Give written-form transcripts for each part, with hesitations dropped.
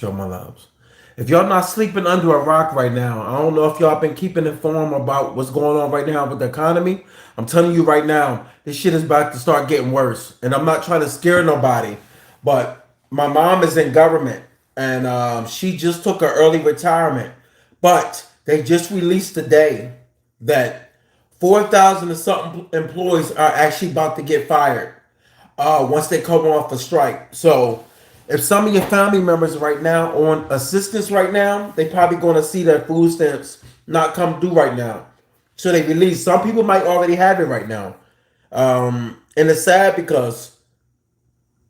Show my loves. If y'all not sleeping under a rock right now, I don't know if y'all been keeping informed about what's going on right now with the economy. I'm telling you right now, this shit is about to start getting worse. And I'm not trying to scare nobody, but my mom is in government and she just took her early retirement. But they just released today that 4,000 and something employees are actually about to get fired once they come off a strike. So if some of your family members right now on assistance right now, they probably going to see their food stamps not come due right now. So they release. Some people might already have it right now. And it's sad because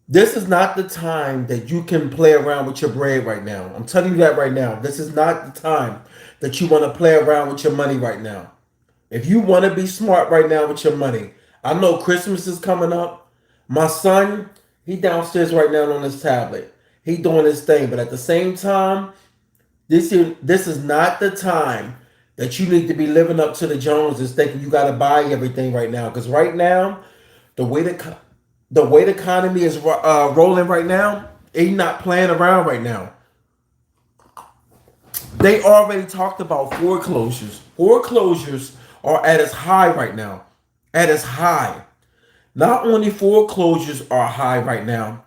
this is not the time that you can play around with your bread right now. I'm telling you that right now. This is not the time that you want to play around with your money right now. If you want to be smart right now with your money, I know Christmas is coming up. My son, he downstairs right now on his tablet. He doing his thing, but at the same time, this is not the time that you need to be living up to the Joneses, thinking you got to buy everything right now. Because right now, the way the economy is rolling right now, he's not playing around right now. They already talked about foreclosures. Foreclosures are at its high right now. At its high. Not only foreclosures are high right now,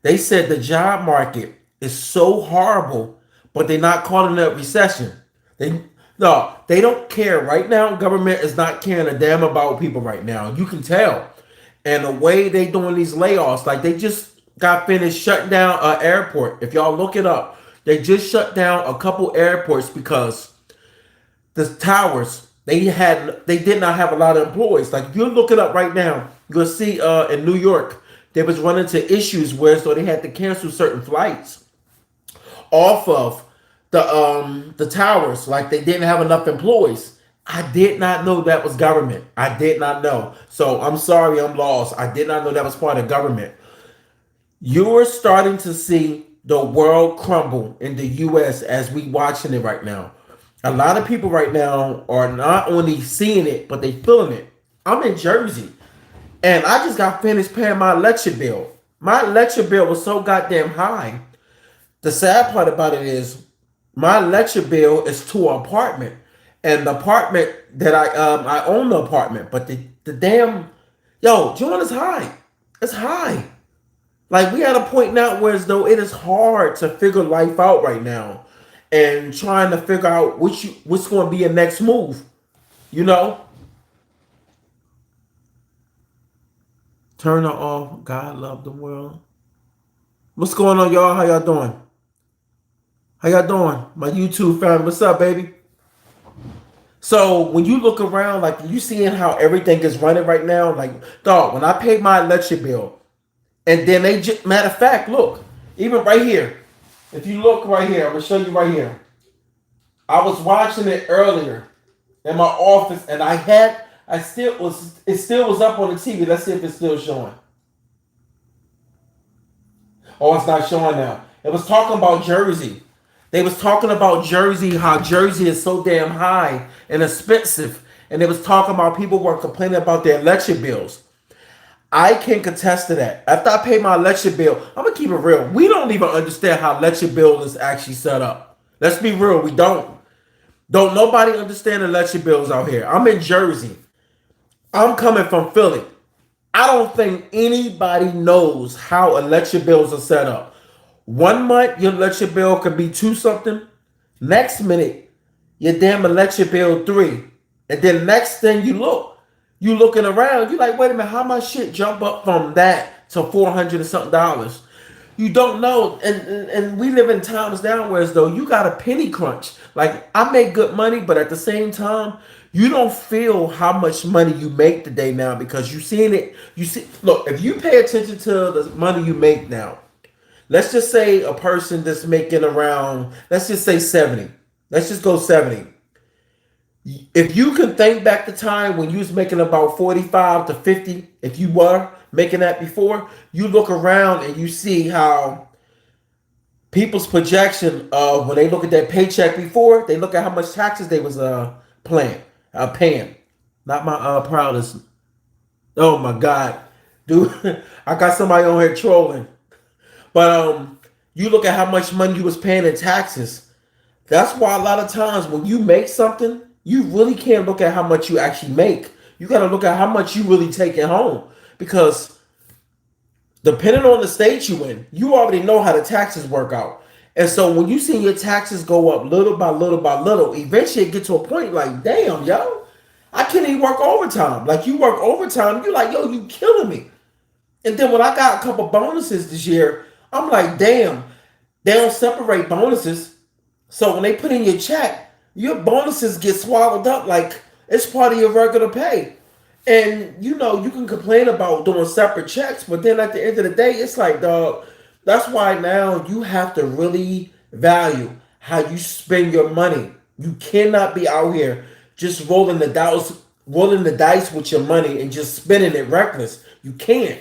they said the job market is so horrible, but they're not calling it a recession. They no, they don't care right now. Government is not caring a damn about people right now. You can tell, and the way they doing these layoffs, like they just got finished shutting down an airport. If y'all look it up, they just shut down a couple airports because the towers they did not have a lot of employees. Like if you look it up right now, you'll see in New York they was running into issues where so they had to cancel certain flights off of the towers. Like they didn't have enough employees. I did not know that was government. I did not know. So I'm sorry, I'm lost. I did not know that was part of government. You're starting to see the world crumble in the US as we watching it right now. A lot of people right now are not only seeing it, but they feeling it. I'm in Jersey and I just got finished paying my electric bill. My electric bill was so goddamn high. The sad part about it is my electric bill is to an apartment. And the apartment that I own the apartment, but the damn John is high. It's high. Like we at a point now where as though it is hard to figure life out right now, and trying to figure out what's going to be your next move. You know, turn it off. God love the world. What's going on, y'all? How y'all doing? How y'all doing, my YouTube family? What's up, baby? So when you look around, like you seeing how everything is running right now, like dog. When I paid my electric bill, and then they just matter of fact, look, even right here. If you look right here, I'm gonna show you right here. I was watching it earlier in my office, and it still was up on the TV. Let's see if it's still showing. Oh, it's not showing now. It was talking about Jersey. They was talking about Jersey, how Jersey is so damn high and expensive, and they was talking about people were complaining about their electric bills. I can contest to that. After I pay my electric bill, I'm gonna keep it real. We don't even understand how electric bill is actually set up. Let's be real. We don't. Don't nobody understand electric bills out here. I'm in Jersey. I'm coming from Philly. I don't think anybody knows how electric bills are set up. One month your electric bill could be two something. Next minute, your damn electric bill three. And then next thing you looking around, you like, wait a minute, how much shit jump up from that to 400 and something dollars? You don't know, and we live in times now where as though you got a penny crunch. Like I make good money, but at the same time, you don't feel how much money you make today now because you seeing it. You see, look, if you pay attention to the money you make now, let's just say a person that's making around, let's just say 70. Let's just go 70. If you can think back to time when you was making about 45 to 50, if you were making that before, you look around and you see how people's projection of when they look at that paycheck before, they look at how much taxes they was paying. Not my proudest. Oh my God. Dude, I got somebody on here trolling. But You look at how much money you was paying in taxes. That's why a lot of times when you make something, you really can't look at how much you actually make. You got to look at how much you really take it home, because depending on the state you in, you already know how the taxes work out. And so when you see your taxes go up little by little by little, eventually it get to a point like, damn, yo, I can't even work overtime. Like, you work overtime, you like, yo, you killing me. And then when I got a couple bonuses this year, I'm like, damn, they don't separate bonuses. So when they put in your check, your bonuses get swallowed up like it's part of your regular pay. And you know, you can complain about doing separate checks, but then at the end of the day, it's like, dog, that's why now you have to really value how you spend your money. You cannot be out here just rolling the dice with your money and just spending it reckless. You can't.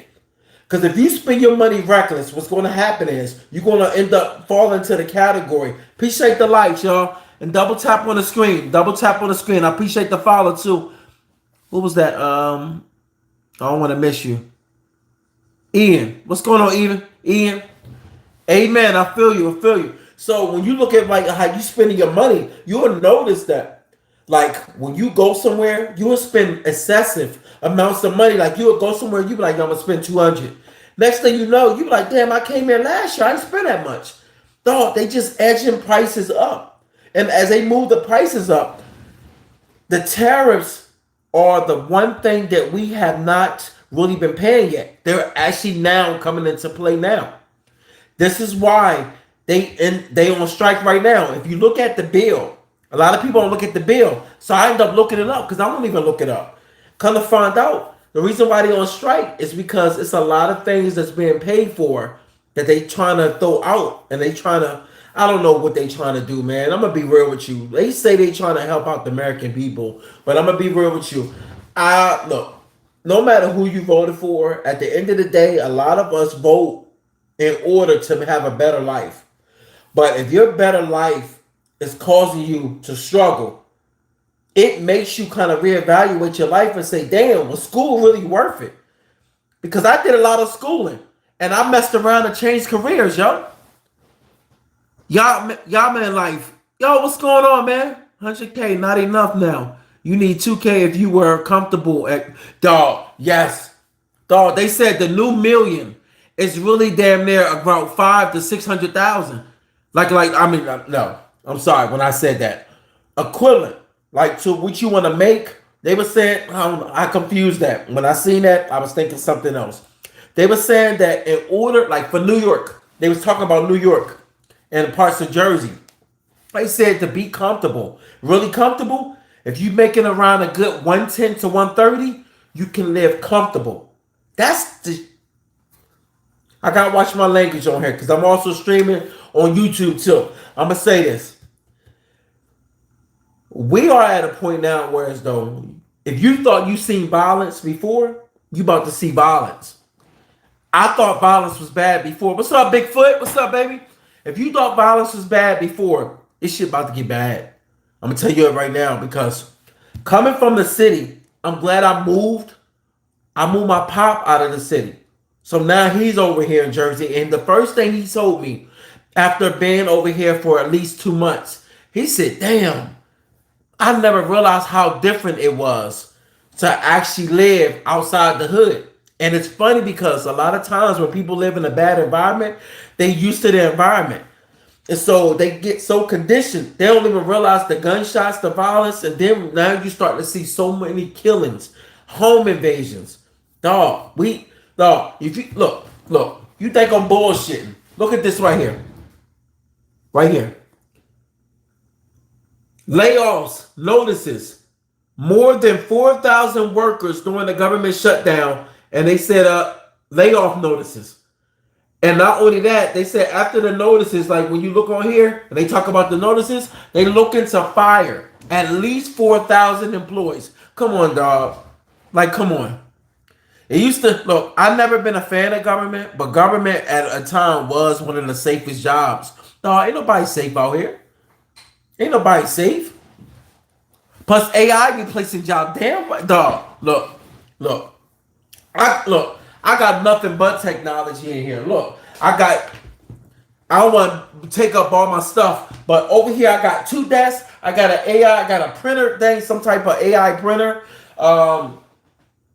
Because if you spend your money reckless, what's going to happen is you're going to end up falling to the category. Appreciate the likes, y'all. And double tap on the screen. Double tap on the screen. I appreciate the follow, too. What was that? I don't want to miss you. Ian. What's going on, Ian? Amen. I feel you. So when you look at like how you spending your money, you'll notice that. Like when you go somewhere, you will spend excessive amounts of money. Like you will go somewhere, you be like, I'm gonna spend 200. Next thing you know, you be like, damn, I came here last year, I didn't spend that much. Dog, they just edging prices up. And as they move the prices up, the tariffs are the one thing that we have not really been paying yet. They're actually now coming into play now. This is why they on strike right now. If you look at the bill, a lot of people don't look at the bill. So I end up looking it up because I don't even look it up. Come to find out, the reason why they on strike is because it's a lot of things that's being paid for that they trying to throw out, and they trying to, I don't know what they trying to do, man. I'm gonna be real with you. They say they trying to help out the American people, but I'm gonna be real with you. Look, no matter who you voted for, at the end of the day, a lot of us vote in order to have a better life. But if your better life is causing you to struggle, it makes you kind of reevaluate your life and say, damn, was school really worth it? Because I did a lot of schooling and I messed around and changed careers, yo. Y'all man life. Yo, what's going on, man? 100K, not enough now. You need 2K if you were comfortable at, dog, yes. Dog, they said the new million is really damn near about 5 to 600,000. No, I'm sorry when I said that. Equivalent, like to what you want to make. They were saying, I confused that. When I seen that, I was thinking something else. They were saying that in order, like for New York, they was talking about New York and parts of Jersey. They said to be comfortable, really comfortable, if you making around a good 110 to 130, you can live comfortable. I gotta watch my language on here because I'm also streaming on YouTube too. I'm gonna say this. We are at a point now where as though if you thought you seen violence before, you about to see violence. I thought violence was bad before. What's up, Bigfoot? What's up, baby? If you thought violence was bad before, this shit about to get bad. I'm gonna tell you it right now because coming from the city, I'm glad I moved. I moved my pop out of the city. So now he's over here in Jersey. And the first thing he told me after being over here for at least 2 months, he said, damn, I never realized how different it was to actually live outside the hood. And it's funny because a lot of times when people live in a bad environment, they used to the environment. And so they get so conditioned, they don't even realize the gunshots, the violence, and then now you start to see so many killings, home invasions. If you look, you think I'm bullshitting. Look at this right here. Right here. Layoffs, notices. More than 4,000 workers during the government shutdown, and they said layoff notices. And not only that, they said after the notices, like when you look on here and they talk about the notices, they looking to fire at least 4,000 employees. Come on, dog. Like, come on. It used to, look, I've never been a fan of government, but government at a time was one of the safest jobs. Dog, ain't nobody safe out here. Ain't nobody safe. Plus AI replacing job. Damn right. Dog, look. I got nothing but technology in here. Look, I got I don't want to take up all my stuff. But over here, I got two desks. I got an AI. I got a printer thing, some type of AI printer. Um,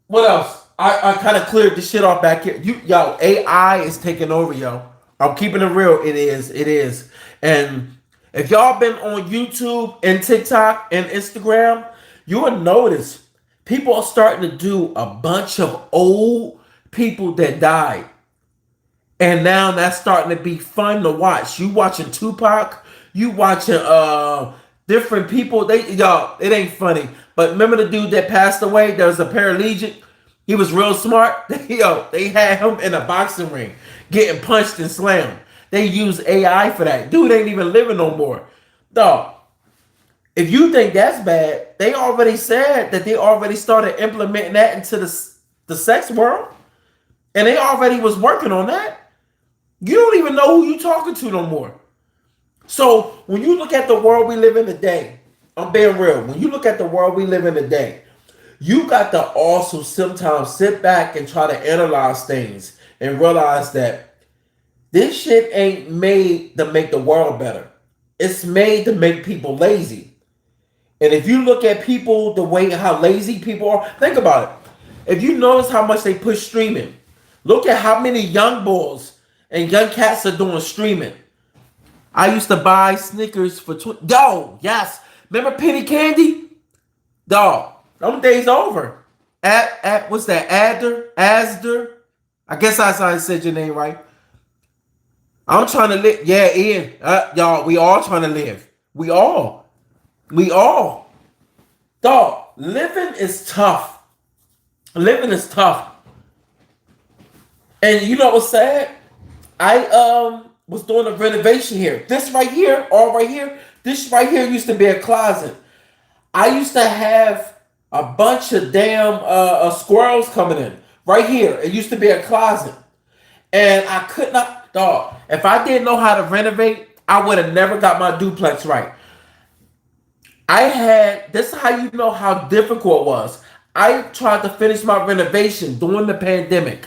what else? I kind of cleared the shit off back here. Yo, AI is taking over, yo. I'm keeping it real. It is. It is. And if y'all been on YouTube and TikTok and Instagram, you will notice people are starting to do a bunch of old people that died. And now that's starting to be fun to watch. You watching Tupac, you watching different people. They y'all, it ain't funny. But remember the dude that passed away? There was a paralegic. He was real smart. They had him in a boxing ring, getting punched and slammed. They use AI for that. Dude ain't even living no more. Dog. If you think that's bad, they already said that they already started implementing that into the sex world, and they already was working on that. You don't even know who you talking to no more. So when you look at the world we live in today, I'm being real. When you look at the world we live in today, you got to also sometimes sit back and try to analyze things and realize that this shit ain't made to make the world better. It's made to make people lazy. And if you look at people, the way how lazy people are, think about it. If you notice how much they push streaming, look at how many young boys and young cats are doing streaming. I used to buy Snickers for Yo, yes. Remember Penny Candy? Dog, them days over. What's that? Asder? I guess that's how I said your name right. I'm trying to live. Yeah, Ian. Y'all, we all trying to live. We all. Dog, living is tough. Living is tough. And you know what's sad? I was doing a renovation here. This right here, this right here used to be a closet. I used to have a bunch of damn squirrels coming in. Right here. It used to be a closet. And I could not, dog. If I didn't know how to renovate, I would have never got my duplex right. This is how you know how difficult it was. I tried to finish my renovation during the pandemic.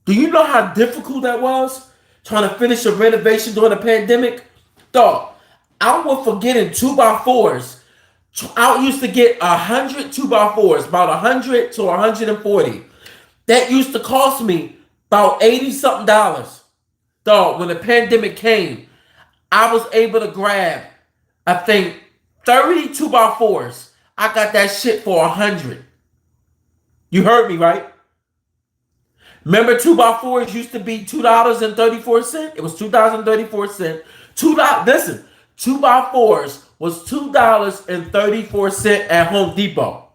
Do you know how difficult that was? Trying to finish a renovation during the pandemic? Dog, I was forgetting 2x4s. I used to get 100 2x4s, about 100 to 140. That used to cost me about 80 something dollars. Dog, when the pandemic came, I was able to grab, I think, 30 2x4s. I got that shit for 100. You heard me, right? Remember 2x4s used to be $2.34? It was $2.34. Listen, 2x4s was $2.34 at Home Depot.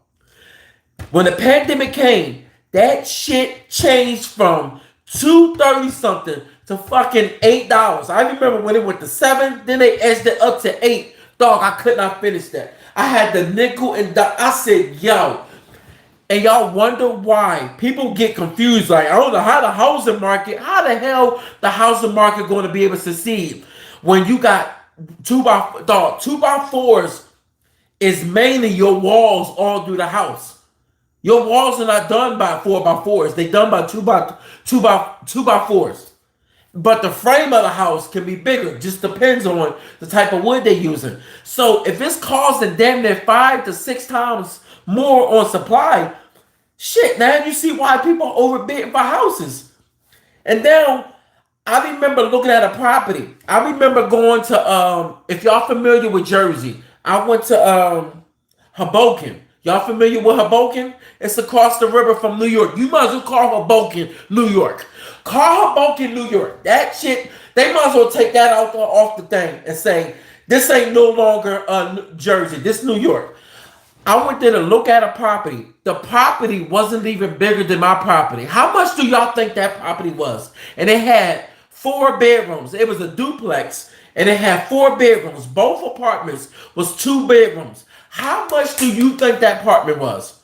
When the pandemic came, that shit changed from $2.30 something to fucking $8. I remember when it went to $7, then they edged it up to $8. Dog, I could not finish that. I had the nickel and I said, yo. And y'all wonder why people get confused. Like, I don't know how the hell the housing market going to be able to succeed when you got 2x4s is mainly your walls all through the house. Your walls are not done by 4x4s. They done by 2x4s. But the frame of the house can be bigger. Just depends on the type of wood they're using. So if it's costing damn near 5 to 6 times more on supply, shit, now you see why people are overbidding for houses. And now I remember looking at a property. I remember going to if y'all familiar with Jersey, I went to Hoboken. Y'all familiar with Hoboken? It's across the river from New York. You might as well call Hoboken, New York. Call Hoboken, New York. That shit, they might as well take that out off the thing and say, this ain't no longer Jersey, this New York. I went there to look at a property. The property wasn't even bigger than my property. How much do y'all think that property was? And it had 4 bedrooms. It was a duplex, and it had 4 bedrooms. Both apartments was 2 bedrooms. How much do you think that apartment was?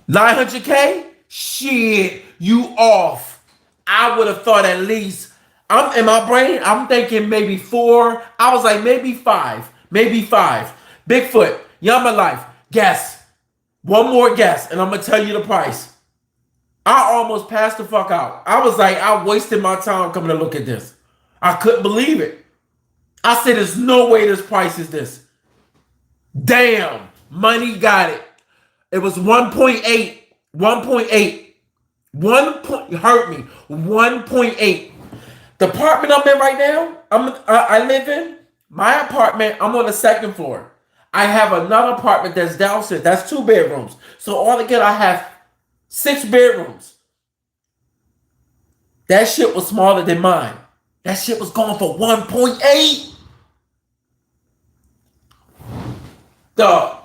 $900K? Shit, you off. I would have thought at least, in my brain, I'm thinking maybe 4. I was like, maybe 5. Maybe 5. Bigfoot, Yama Life, guess. One more guess, and I'm going to tell you the price. I almost passed the fuck out. I was like, I wasted my time coming to look at this. I couldn't believe it. I said, there's no way this price is this. Damn, money got it. It was 1.8. 1.8. Hurt me. 1.8. The apartment I'm in right now, I live in, my apartment, I'm on the second floor. I have another apartment that's downstairs. That's 2 bedrooms. So altogether, I have 6 bedrooms. That shit was smaller than mine. That shit was going for 1.8. Dog.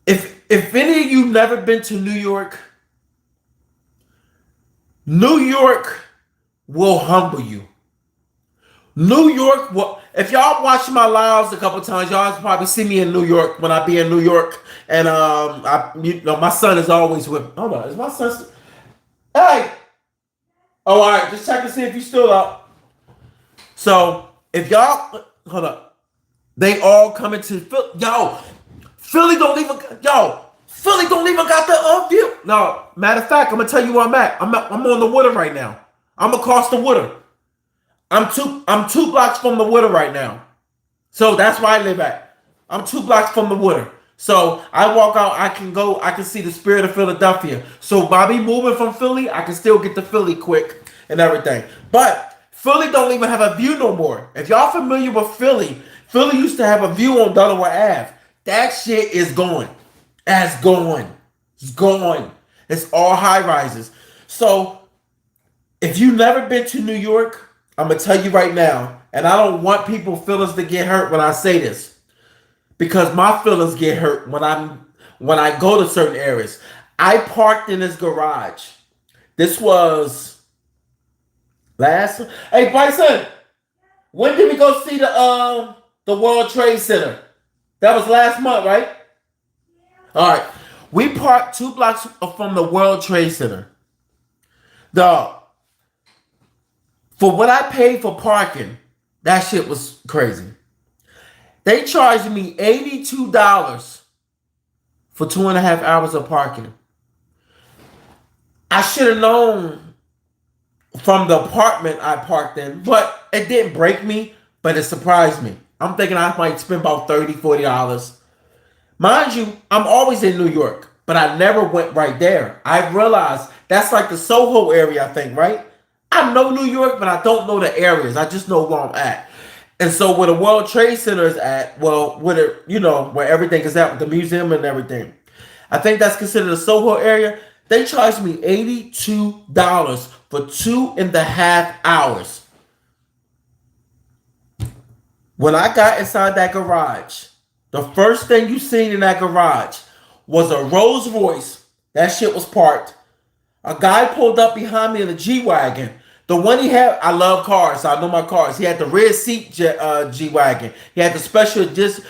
If any of you never been to New York will humble you. New York will. If y'all watch my lives a couple times, y'all probably see me in New York when I be in New York, and my son is always with. Hold on, is my son? Hey. Oh, all right. Just check to see if he's still up. So if y'all hold up, they all coming to Philly. Philly don't even got the view. No, matter of fact, I'm gonna tell you where I'm at. I'm on the water right now. I'm across the water. I'm 2 blocks from the water right now. So that's where I live at. I'm 2 blocks from the water. So I walk out, I can see the spirit of Philadelphia. So by me moving from Philly, I can still get to Philly quick and everything. But Philly don't even have a view no more. If y'all familiar with Philly used to have a view on Delaware Ave. That shit is gone. It's gone. It's gone. It's all high rises. So if you've never been to New York, I'm gonna tell you right now, and I don't want people's feelings to get hurt when I say this, because my feelings get hurt when I go to certain areas. I parked in this garage. This was last. Hey, Bryson, when did we go see the World Trade Center? That was last month, right? All right. We parked 2 blocks from the World Trade Center. Dog. For what I paid for parking, that shit was crazy. They charged me $82 for 2.5 hours of parking. I should have known from the apartment I parked in, but it didn't break me, but it surprised me. I'm thinking I might spend about $30, $40. Mind you, I'm always in New York, but I never went right there. I realized that's like the Soho area, I think, right? I know New York, but I don't know the areas. I just know where I'm at. And so where the World Trade Center is at, well, where everything is at, with the museum and everything. I think that's considered the Soho area. They charged me $82 for 2.5 hours. When I got inside that garage, the first thing you seen in that garage was a Rolls Royce. That shit was parked. A guy pulled up behind me in a G-Wagon. The one he had, I love cars, so I know my cars. He had the red seat G-Wagon. He had the special edition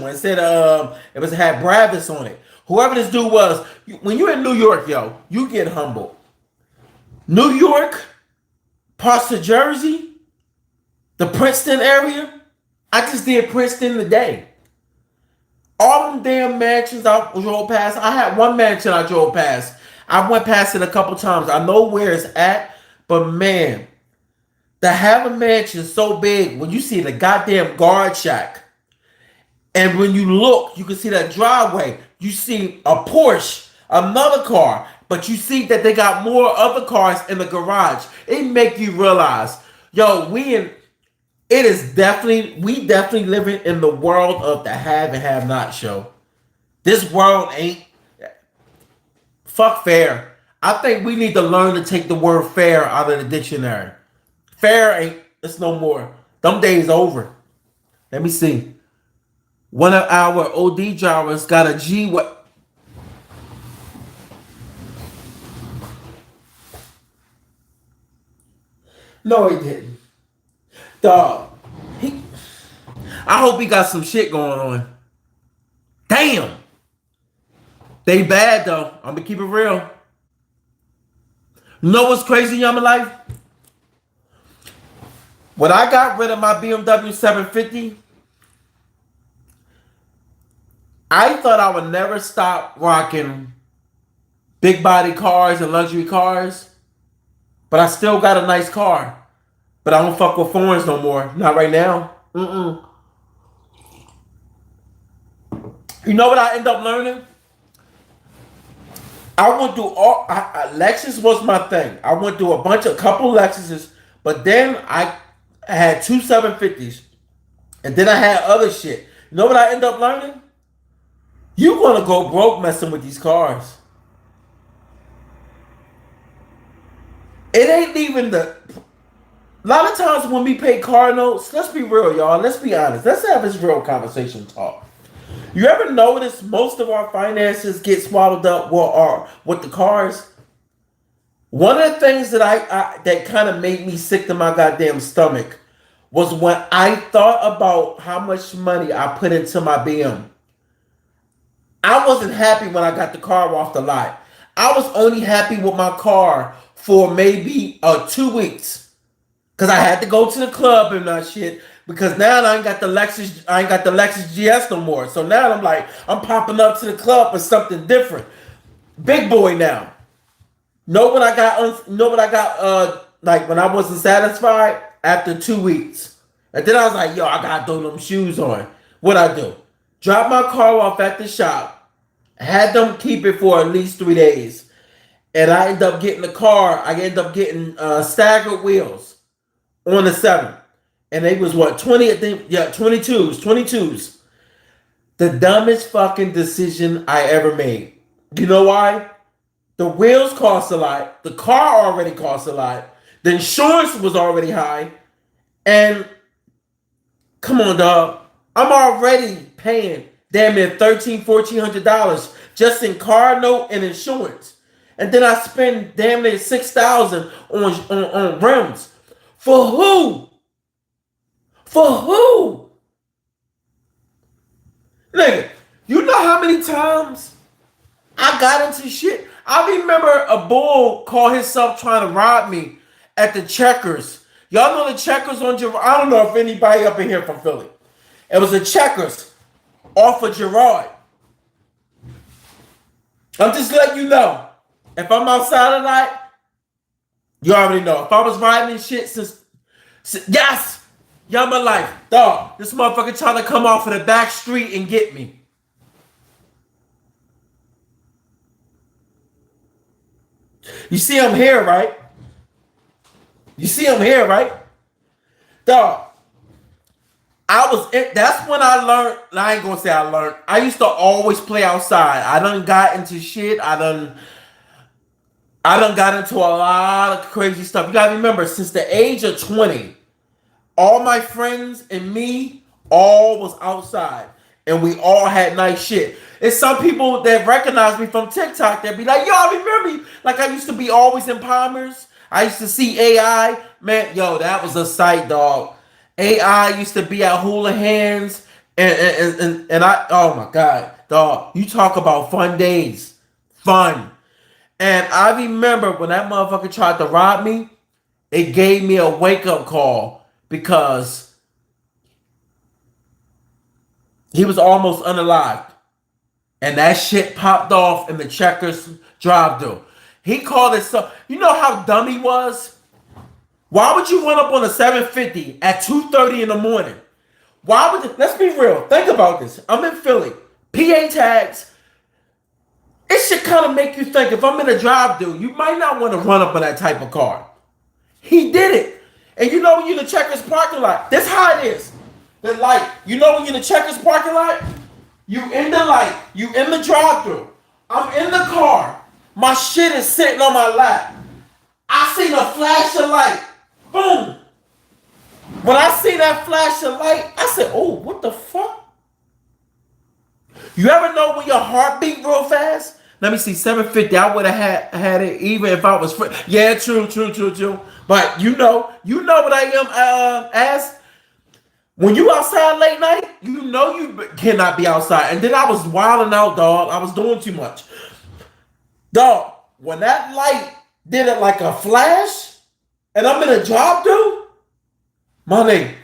one. It said it had Bravis on it. Whoever this dude was, when you're in New York, yo, you get humbled. New York, parts of Jersey, the Princeton area. I just did Princeton today. All them damn mansions I drove past. I had one mansion I drove past. I went past it a couple times. I know where it's at, but man, to have a mansion so big, when you see the goddamn guard shack, and when you look, you can see that driveway. You see a Porsche, another car, but you see that they got more other cars in the garage. It make you realize, yo, we definitely living in the world of the have and have not show. This world ain't fuck fair. I think we need to learn to take the word fair out of the dictionary. Fair ain't, it's no more. Them days over. Let me see. One of our OD drivers got a G. What? No, he didn't. Dog. I hope he got some shit going on. Damn. They bad though. I'm gonna keep it real. You know what's crazy in my life? When I got rid of my BMW 750, I thought I would never stop rocking big body cars and luxury cars, but I still got a nice car. But I don't fuck with foreigns no more. Not right now. Mm-mm. You know what I end up learning? I went through Lexus was my thing. I went through a couple Lexuses, but then I had two 750s, and then I had other shit. You know what I end up learning? You gonna go broke messing with these cars. It ain't even the. A lot of times when we pay car notes, let's be real, y'all. Let's be honest. Let's have this real conversation talk. You ever notice most of our finances get swallowed up with the cars? One of the things that that kind of made me sick to my goddamn stomach was when I thought about how much money I put into my BM. I wasn't happy when I got the car off the lot. I was only happy with my car for maybe 2 weeks. Cause I had to go to the club and that shit. Because now I ain't got the Lexus GS no more. So now I'm like, I'm popping up to the club for something different. Big boy now. Know what I got? Like when I wasn't satisfied after 2 weeks, and then I was like, yo, I gotta throw them shoes on. What I do? Drop my car off at the shop. Had them keep it for at least 3 days, and I end up getting the car. I end up getting staggered wheels on the 7th. And they was what, 20, I think, yeah, 22s. The dumbest fucking decision I ever made. You know why? The wheels cost a lot. The car already cost a lot. The insurance was already high. And come on, dog. I'm already paying damn near $1,300-$1,400 just in car note and insurance. And then I spend damn near $6,000 on rims. For who? For who? Nigga, you know how many times I got into shit? I remember a bull called himself trying to rob me at the Checkers. Y'all know the Checkers on Girard? I don't know if anybody up in here from Philly. It was a Checkers off of Girard. I'm just letting you know. If I'm outside of that, you already know. If I was riding shit since yes! Y'all my life. Dog, this motherfucker trying to come off of the back street and get me. You see I'm here, right? You see I'm here, right? Dog, that's when I learned, I ain't gonna say I learned. I used to always play outside. I done got into shit. I done got into a lot of crazy stuff. You gotta remember, since the age of 20, all my friends and me all was outside. And we all had nice shit. It's some people that recognize me from TikTok that be like, yo, I remember you. Like I used to be always in Palmer's. I used to see AI. Man, yo, that was a sight, dog. AI used to be at Hula Hands. And I, oh my God, dog. You talk about fun days. Fun. And I remember when that motherfucker tried to rob me, it gave me a wake-up call. Because he was almost unalived. And that shit popped off in the Checkers drive-thru. He called it so. You know how dumb he was? Why would you run up on a 750 at 2:30 in the morning? Why would you, let's be real. Think about this. I'm in Philly. PA tags. It should kind of make you think, if I'm in a drive-thru, you might not want to run up on that type of car. He did it. And you know when you're in the Checkers parking lot, that's how it is. The light. You know when you're in the Checkers parking lot? You in the light. You in the drive-thru. I'm in the car. My shit is sitting on my lap. I seen a flash of light. Boom. When I see that flash of light, I said, oh, what the fuck? You ever know when your heart beat real fast? Let me see, 750. I would have had it even if I was free. Yeah, true. But you know what I am as when you outside late night, you know you cannot be outside. And then I was wilding out, dog. I was doing too much. Dog, when that light did it like a flash, and I'm in a drive-thru, my nigga,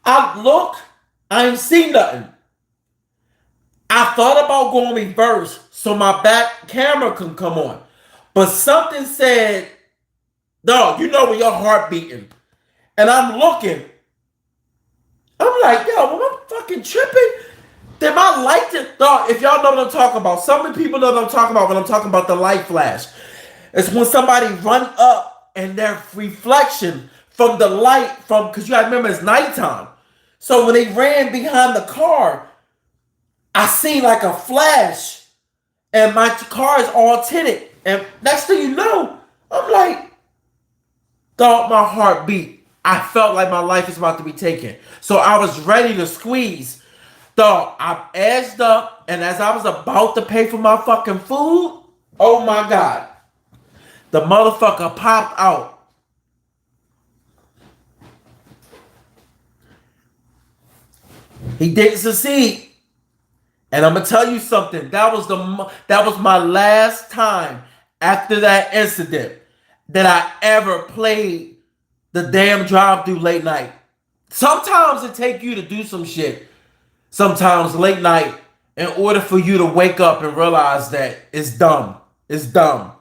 I look, I ain't see nothing. I thought about going reverse so my back camera can come on. But something said, Dog, you know when your heart beating. And I'm looking. I'm like, yo, am I fucking tripping? Did my light just, dog, if y'all know what I'm talking about, some of the people know what I'm talking about when I'm talking about the light flash. It's when somebody run up and their reflection from the light from, because you gotta remember it's nighttime. So when they ran behind the car, I seen like a flash and my car is all tinted. And next thing you know, I'm like, dog, my heart beat. I felt like my life is about to be taken. So I was ready to squeeze. Dog, I edged up, and as I was about to pay for my fucking food, oh my God, the motherfucker popped out. He didn't succeed. And I'm gonna tell you something. That was my last time after that incident that I ever played the damn drive-through late night. Sometimes it take you to do some shit. Sometimes late night in order for you to wake up and realize that it's dumb. It's dumb.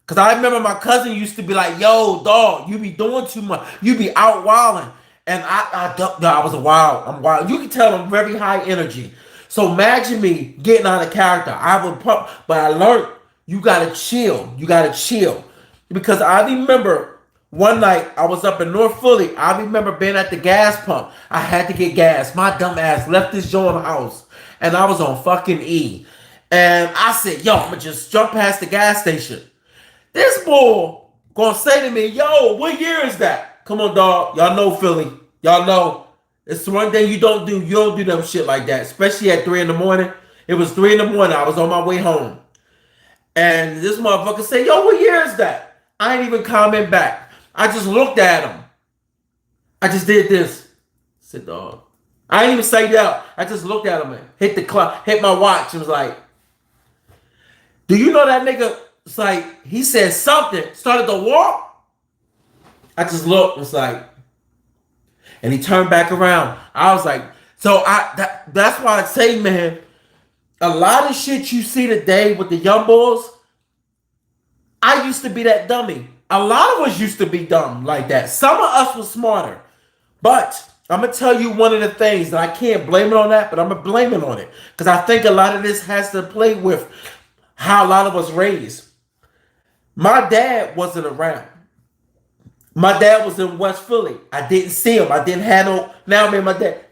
Cause I remember my cousin used to be like, yo, dog, you be doing too much. You be out wilding. And I was wild. I'm wild. You can tell I'm very high energy. So imagine me getting out of character. I would pump, but I learned you gotta chill. You gotta chill. Because I remember one night I was up in North Philly. I remember being at the gas pump. I had to get gas. My dumb ass left this joint house. And I was on fucking E. And I said, yo, I'm gonna just jump past the gas station. This boy gonna say to me, yo, what year is that? Come on, dog. Y'all know Philly. Y'all know. It's one thing you don't do. You don't do them shit like that. Especially at 3 in the morning. It was 3 in the morning. I was on my way home. And this motherfucker said, yo, what year is that? I ain't even comment back. I just looked at him. I just did this. I said, dog. I ain't even say that. I just looked at him and hit the clock, hit my watch and was like, do you know that nigga? It's like, he said something, started to walk. I just looked, it's like, and he turned back around. I was like, so that's why I say, man, a lot of shit you see today with the young boys, I used to be that dummy. A lot of us used to be dumb like that. Some of us were smarter. But I'm going to tell you one of the things that I can't blame it on that, but I'm going to blame it on it. Because I think a lot of this has to play with how a lot of us raised. My dad wasn't around. My dad was in West Philly. I didn't see him. I didn't have no. Now, man, my dad.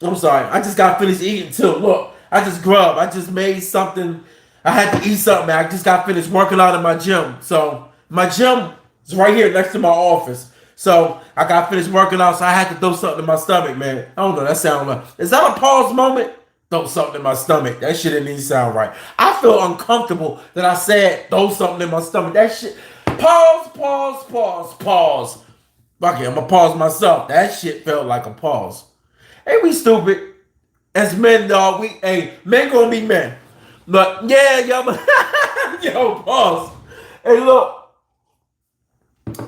I'm sorry. I just got finished eating too. Look, I just grubbed. I just made something. I had to eat something. Man. I just got finished working out in my gym. So my gym is right here next to my office. So I got finished working out. So I had to throw something in my stomach, man. I don't know. That sounds like. Is that a pause moment? Throw something in my stomach. That shit didn't even sound right. I feel uncomfortable that I said throw something in my stomach. That shit. Pause. Okay, I'm gonna pause myself. That shit felt like a pause. Hey, we stupid. As men, dog, men gonna be men. But yeah, yo, pause. Hey, look.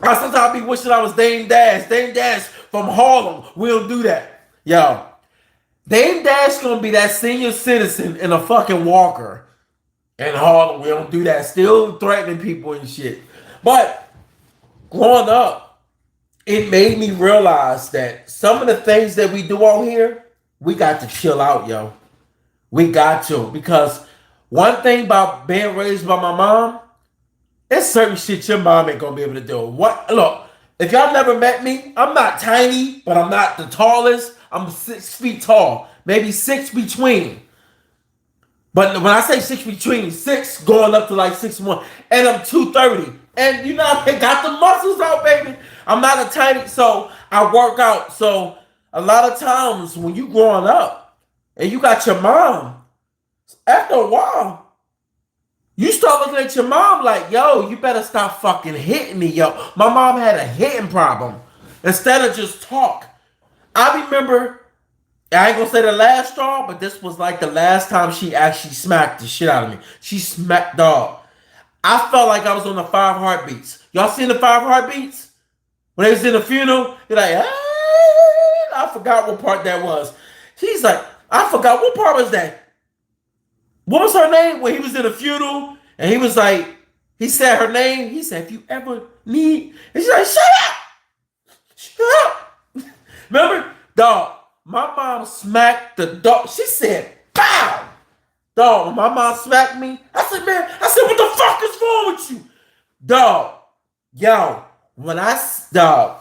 I sometimes be wishing I was Dame Dash. Dame Dash from Harlem. We don't do that. Yo. Dame Dash gonna be that senior citizen in a fucking walker in Harlem. We don't do that. Still threatening people and shit. But growing up, it made me realize that some of the things that we do out here, we got to chill out, yo. We got to. Because one thing about being raised by my mom, there's certain shit your mom ain't gonna be able to do. Look, if y'all never met me, I'm not tiny, but I'm not the tallest. I'm 6 feet tall, maybe 6 between. But when I say 6 between, 6 going up to like 6'1", and I'm 230. And you know, I got the muscles out, baby. I'm not a tiny, so I work out. So a lot of times when you growing up and you got your mom, after a while, you start looking at your mom like, yo, you better stop fucking hitting me, yo. My mom had a hitting problem instead of just talk. I remember, I ain't gonna say the last straw, but this was like the last time she actually smacked the shit out of me. She smacked, dog. I felt like I was on the 5 Heartbeats. Y'all seen the 5 Heartbeats? When they was in the funeral, you're like, I forgot what part that was. She's like, I forgot, what part was that? What was her name? When he was in the funeral, and he was like, he said her name. He said, if you ever need. And she's like, shut up, shut up. Remember, dog, my mom smacked the dog. She said, bow. Dog, when my mom smacked me, I said, man, I said, what the fuck is wrong with you? Dog, yo, when dog,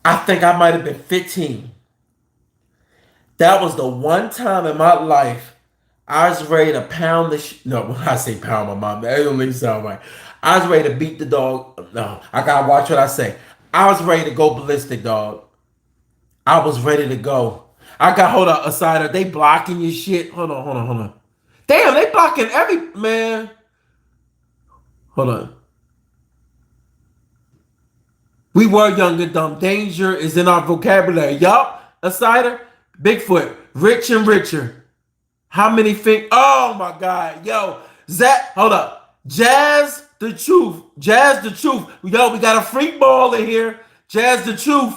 I think I might have been 15. That was the one time in my life I was ready to pound the no, when I say pound my mom, that don't even sound right. I was ready to beat the dog. No, I gotta watch what I say. I was ready to go ballistic, dog. I was ready to go. I got hold on, aside. They blocking your shit. Hold on. Damn, they blocking every man. Hold on. We were young and dumb. Danger is in our vocabulary. Yup. Asider, Bigfoot, rich and richer. How many things? Oh my God. Yo, Zach, hold up. Jazz the truth. Jazz the truth. Yo, we got a freak ball in here. Jazz the truth.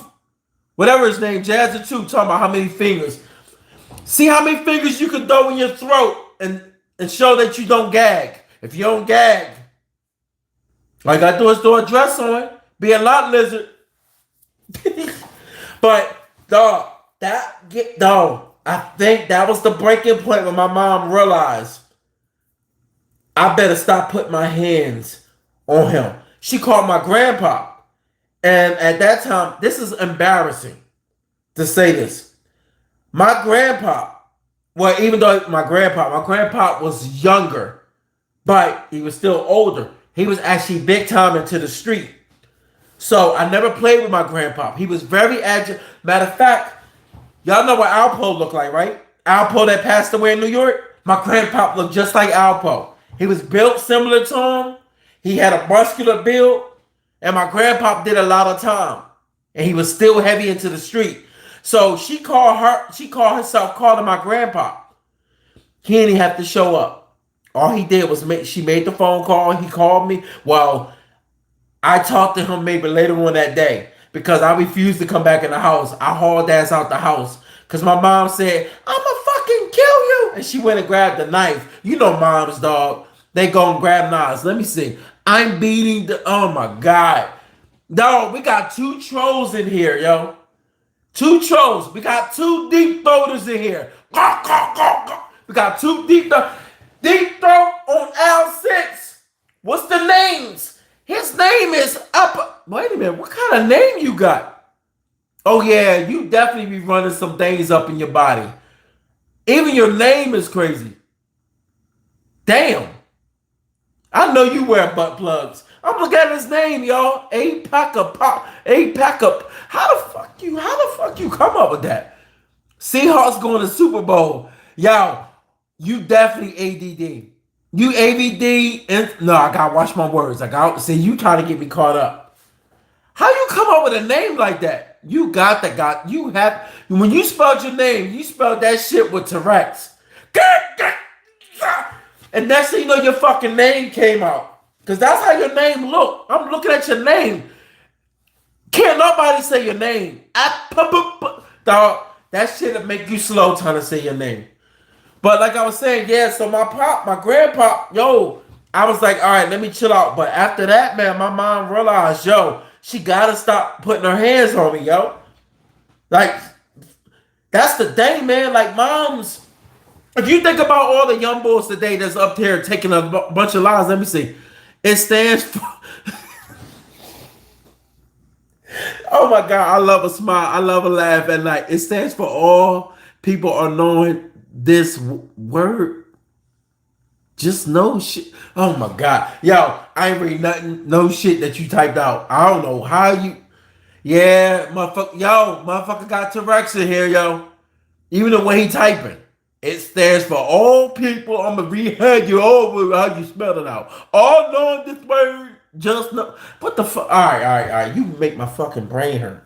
Whatever his name, Jazz the truth. Talking about how many fingers. See how many fingers you can throw in your throat and show that you don't gag. If you don't gag, all you gotta do is throw a dress on. Be a lot lizard. But dog, I think that was the breaking point when my mom realized I better stop putting my hands on him. She called my grandpa. And at that time, this is embarrassing to say this. My grandpa, well, even though my grandpa was younger, but he was still older. He was actually big time into the street. So I never played with my grandpa. He was very agile. Matter of fact, y'all know what Alpo looked like, right? Alpo that passed away in New York. My grandpa looked just like Alpo. He was built similar to him. He had a muscular build. And my grandpa did a lot of time. And he was still heavy into the street. So she called herself calling my grandpa. He didn't have to show up. All he did was she made the phone call. He called me. Well, I talked to him maybe later on that day because I refused to come back in the house. I hauled ass out the house because my mom said, I'ma fucking kill you. And she went and grabbed the knife. You know moms, dog. They go and grab knives. Let me see. I'm beating oh my God. Dog, we got 2 trolls in here, yo. 2 trolls. We got 2 deep throaters in here. We got 2 deep throat on L6. What's the names? His name is up. Wait a minute. What kind of name you got? Oh yeah, you definitely be running some things up in your body. Even your name is crazy. Damn. I know you wear butt plugs. I'm looking at his name, y'all. A-Pack-Up. A-Pack-Up. How the fuck you come up with that? Seahawks going to Super Bowl. Y'all, you definitely ADD. You ABD. No, I gotta watch my words. See, you trying to get me caught up. How you come up with a name like that? You got that guy. You have, when you spelled your name, you spelled that shit with T-Rex. And next thing you know, your fucking name came out. Because that's how your name look. I'm looking at your name. Can't nobody say your name. Dog, that shit will make you slow trying to say your name. But like I was saying, yeah, so my grandpa, yo, I was like, all right, let me chill out. But after that, man, my mom realized, yo, she got to stop putting her hands on me, yo. Like, that's the thing, man. Like, moms, if you think about all the young boys today that's up there taking a bunch of lives, let me see. It stands for... Oh my God, I love a smile. I love a laugh at night. It stands for all people are knowing this word. Just no shit. Oh my God. Yo, I ain't read nothing. No shit that you typed out. I don't know how you... Yeah, motherfucker got T-Rex in here, yo. Even the way he typing. It stands for all people. I'm going to rehead you over how you spell it out. All knowing this word, just know. What the fuck? All right. You make my fucking brain hurt.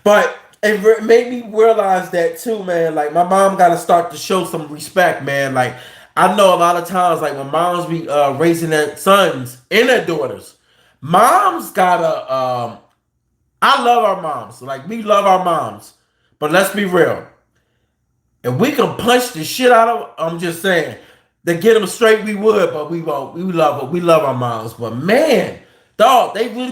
But it made me realize that too, man. Like, my mom got to start to show some respect, man. Like, I know a lot of times, like, when moms be raising their sons and their daughters, moms got to, I love our moms. Like, we love our moms. But let's be real. If we can punch the shit out of, I'm just saying, To get them straight, we would, but we won't. We love it. We love our moms, but man, dog, they really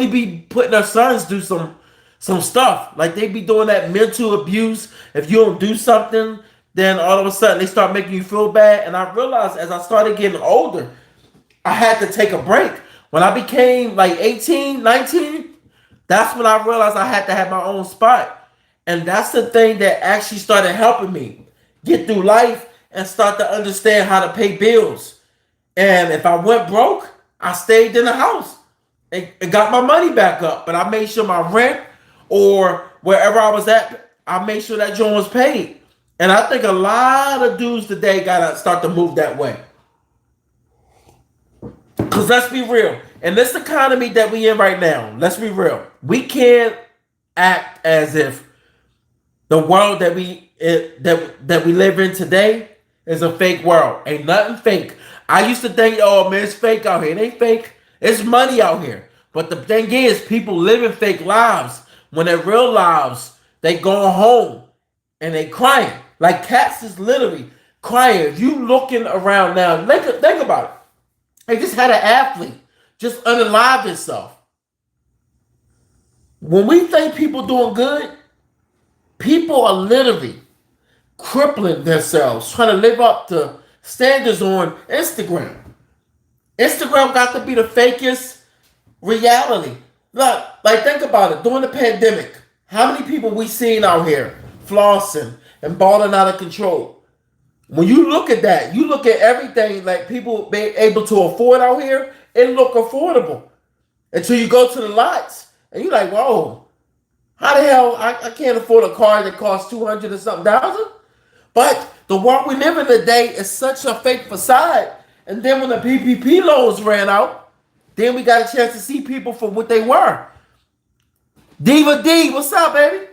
be putting their sons through some stuff. Like they be doing that mental abuse. If you don't do something, then all of a sudden they start making you feel bad. And I realized as I started getting older, I had to take a break. When I became like 18, 19, that's when I realized I had to have my own spot. And that's the thing that actually started helping me get through life and start to understand how to pay bills. And if I went broke, I stayed in the house and got my money back up. But I made sure my rent or wherever I was at, I made sure that joint was paid. And I think a lot of dudes today gotta start to move that way. Because let's be real. In this economy that we in right now, let's be real. We can't act as if the world that we live in today is a fake world. Ain't nothing fake. I used to think, oh man, it's fake out here. It ain't fake. It's money out here. But the thing is, people living fake lives when their real lives, they going home and they crying. Like cats is literally crying. If you looking around now, think about it. They just had an athlete just unalive himself. When we think people doing good, people are literally crippling themselves, trying to live up to standards on Instagram. Instagram got to be the fakest reality. Look, like think about it. During the pandemic, how many people we seen out here flossing and balling out of control? When you look at that, you look at everything like people be able to afford out here, it look affordable. Until you go to the lots and you're like, whoa, how the hell I can't afford a car that costs 200 or something thousand? But the world we live in today is such a fake facade. And then when the PPP loans ran out, then we got a chance to see people for what they were. Diva D, what's up, baby?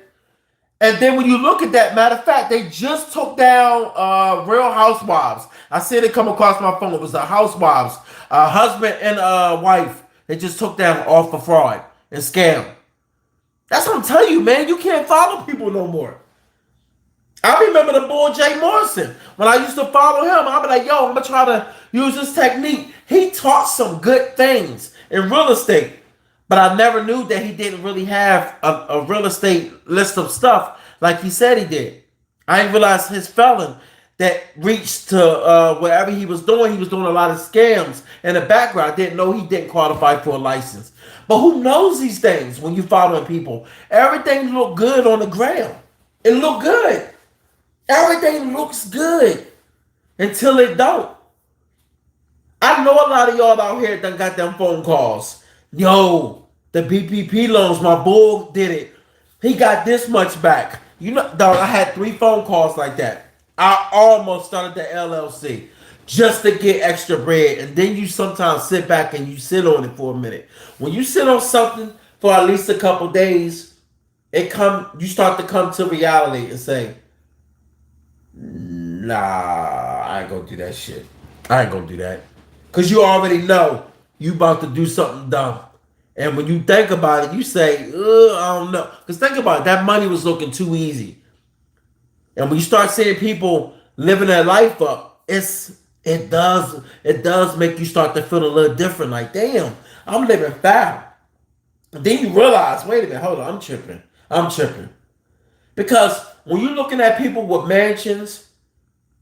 And then when you look at that, matter of fact, they just took down Real Housewives. I seen it come across my phone. It was the Housewives, husband and wife. They just took down off for fraud and scam. That's what I'm telling you, man. You can't follow people no more. I remember the boy Jay Morrison. When I used to follow him, I'd be like, yo, I'm going to try to use this technique. He taught some good things in real estate. But I never knew that he didn't really have a real estate list of stuff like he said he did. I didn't realize his felon that reached to whatever he was doing a lot of scams in the background. I didn't know he didn't qualify for a license. But who knows these things when you following people? Everything look good on the ground. It look good. Everything looks good until it don't. I know a lot of y'all out here that got them phone calls. Yo, the PPP loans, my bull did it. He got this much back. You know, dog, I had 3 phone calls like that. I almost started the LLC just to get extra bread. And then you sometimes sit back and you sit on it for a minute. When you sit on something for at least a couple days, you start to come to reality and say, nah, I ain't gonna do that shit. I ain't gonna do that. Because you already know you about to do something dumb. And when you think about it, you say, I don't know. Because think about it, that money was looking too easy. And when you start seeing people living their life up, it does make you start to feel a little different. Like, damn, I'm living foul. And then you realize, wait a minute, hold on, I'm tripping. Because when you're looking at people with mansions,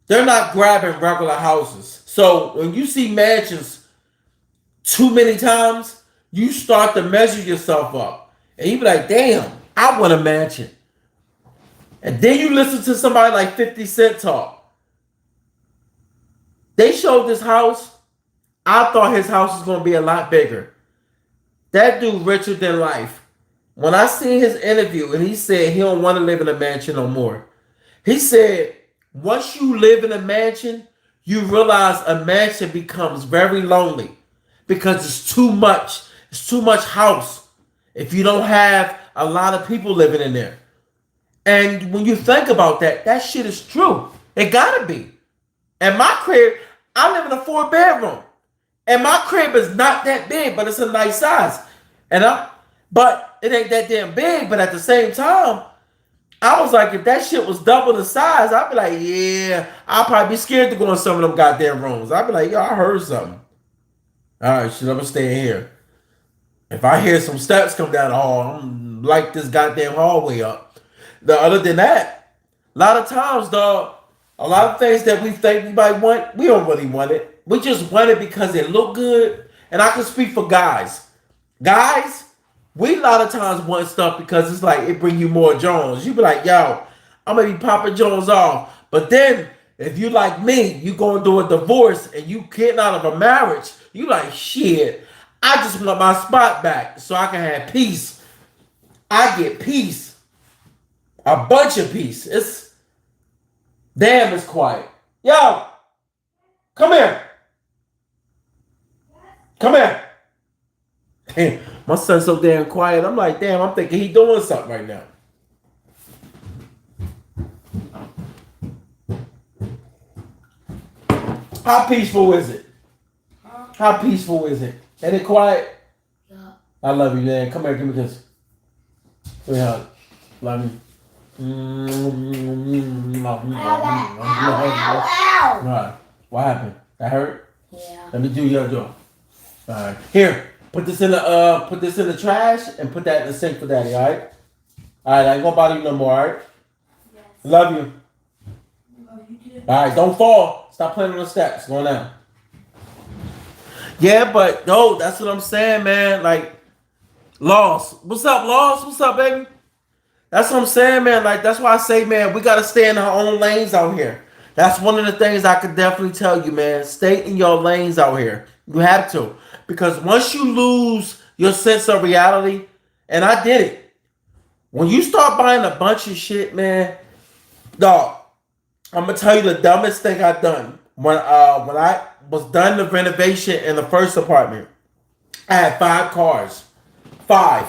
they're not grabbing regular houses. So when you see mansions too many times, you start to measure yourself up. And you be like, damn, I want a mansion. And then you listen to somebody like 50 Cent talk. They showed this house. I thought his house was going to be a lot bigger. That dude richer than life. When I seen his interview and he said he don't want to live in a mansion no more. He said, once you live in a mansion, you realize a mansion becomes very lonely because it's too much. It's too much house if you don't have a lot of people living in there. And when you think about that, that shit is true. It gotta be. And my crib, I live in a 4-bedroom. And my crib is not that big, but it's a nice size. But it ain't that damn big, but at the same time, I was like, if that shit was double the size, I'd be like, yeah, I'll probably be scared to go in some of them goddamn rooms. I'd be like, yo, I heard something. All right, shit, I'm gonna stay in here. If I hear some steps come down the hall, I'm like this goddamn hallway up. Other than that, a lot of times, dog, a lot of things that we think we might want, we don't really want it. We just want it because it look good. And I can speak for guys. Guys, we a lot of times want stuff because it's like it bring you more Jones. You be like, yo, I'm gonna be popping Jones off. But then if you like me, you going through a divorce and you getting out of a marriage, you like shit. I just want my spot back so I can have peace. I get peace. A bunch of peace. It's quiet. Yo, come here. Come here. Damn, my son's so damn quiet. I'm like, damn, I'm thinking he doing something right now. How peaceful is it? How peaceful is it? Ain't it quiet? Yeah. I love you, man. Come here, give me this. Give me a hug. Love you. Right. What happened? That hurt? Yeah. Let me do your job. All right. Here, put this in the trash and put that in the sink for daddy, all right? All right, I ain't gonna bother you no more, all right? Yes. Love you. Love you too. All right, don't fall. Stop playing on the steps. Going down. Yeah, but no, that's what I'm saying, man. Like, Loss. What's up, Loss? What's up, baby? That's what I'm saying, man. Like, that's why I say, man, we gotta stay in our own lanes out here. That's one of the things I could definitely tell you, man. Stay in your lanes out here. You have to. Because once you lose your sense of reality, and I did it. When you start buying a bunch of shit, man, dog, I'm gonna tell you the dumbest thing I've done. When I was done the renovation in the first apartment, I had 5 cars. 5.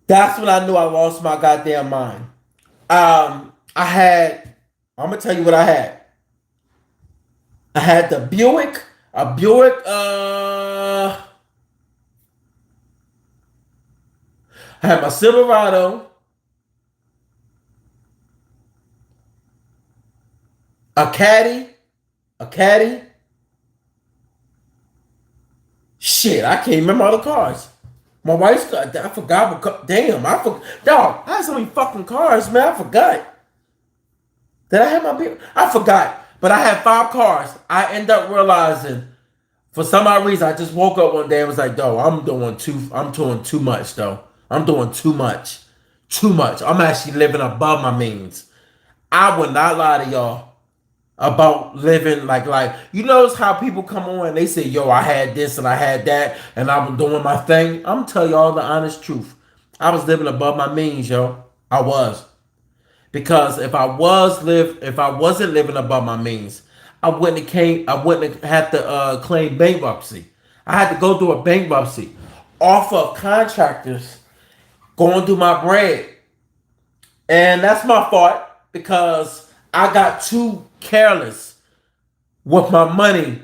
That's when I knew I lost my goddamn mind. I'm gonna tell you what I had. I had the Buick, a Buick, I had my Silverado, a Caddy. Shit, I can't remember all the cars. My wife's car, I forgot what, damn, dog, I had so many fucking cars, man, I forgot. Did I have my beer? I forgot. But I had 5 cars. I end up realizing, for some odd reason, I just woke up one day and was like, "Though I'm doing too much, though. I'm doing too much. Too much. I'm actually living above my means." I would not lie to y'all about living like you notice how people come on and they say, "Yo, I had this and I had that and I was doing my thing." I'm telling y'all the honest truth. I was living above my means, yo. I was. Because if I wasn't living above my means, I wouldn't have had to claim bankruptcy. I had to go through a bankruptcy off of contractors going through my bread. And that's my fault because I got too careless with my money,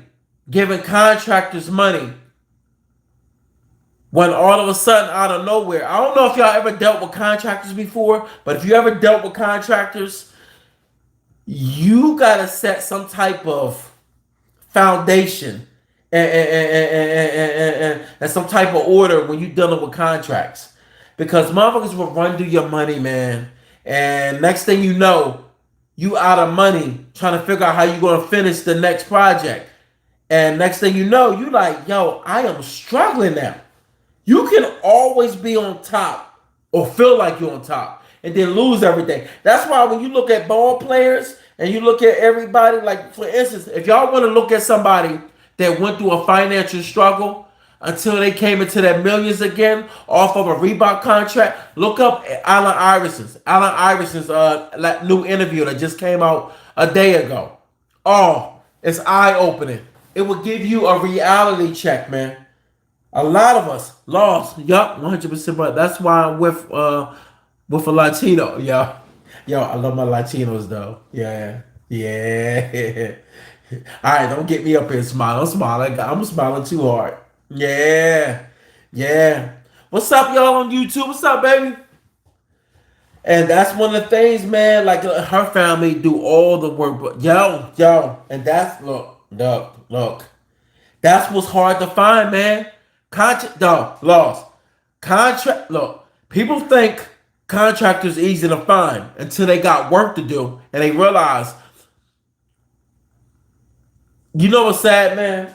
giving contractors money. When all of a sudden, out of nowhere, I don't know if y'all ever dealt with contractors before, but if you ever dealt with contractors, you gotta set some type of foundation and some type of order when you're dealing with contracts, because motherfuckers will run through your money, man, and next thing you know, you out of money trying to figure out how you're gonna finish the next project, and next thing you know, you like, yo, I am struggling now. You can always be on top or feel like you're on top and then lose everything. That's why when you look at ball players and you look at everybody, like for instance, if y'all want to look at somebody that went through a financial struggle until they came into their millions again off of a Reebok contract, look up Allen Iverson's new interview that just came out a day ago. Oh, it's eye-opening. It will give you a reality check, man. A lot of us lost. Yup, 100%. But that's why I'm with a Latino. Yo, I love my Latinos though. Yeah. All right, don't get me up here smiling. I'm smiling too hard. Yeah. What's up, y'all on YouTube? What's up, baby? And that's one of the things, man. Like her family do all the work, but and that's look. That's what's hard to find, man. Contract, no, lost. Contract, look. People think contractors easy to find until they got work to do, and they realize. You know what's sad, man?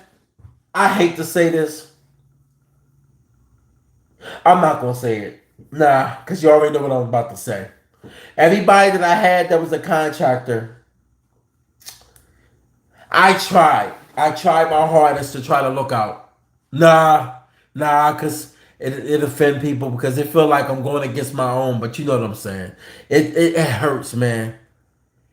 I hate to say this. I'm not gonna say it. Nah, because you already know what I'm about to say. Everybody that I had that was a contractor, I tried. I tried my hardest to try to look out. Because it offend people because they feel like I'm going against my own. But you know what I'm saying. It hurts, man.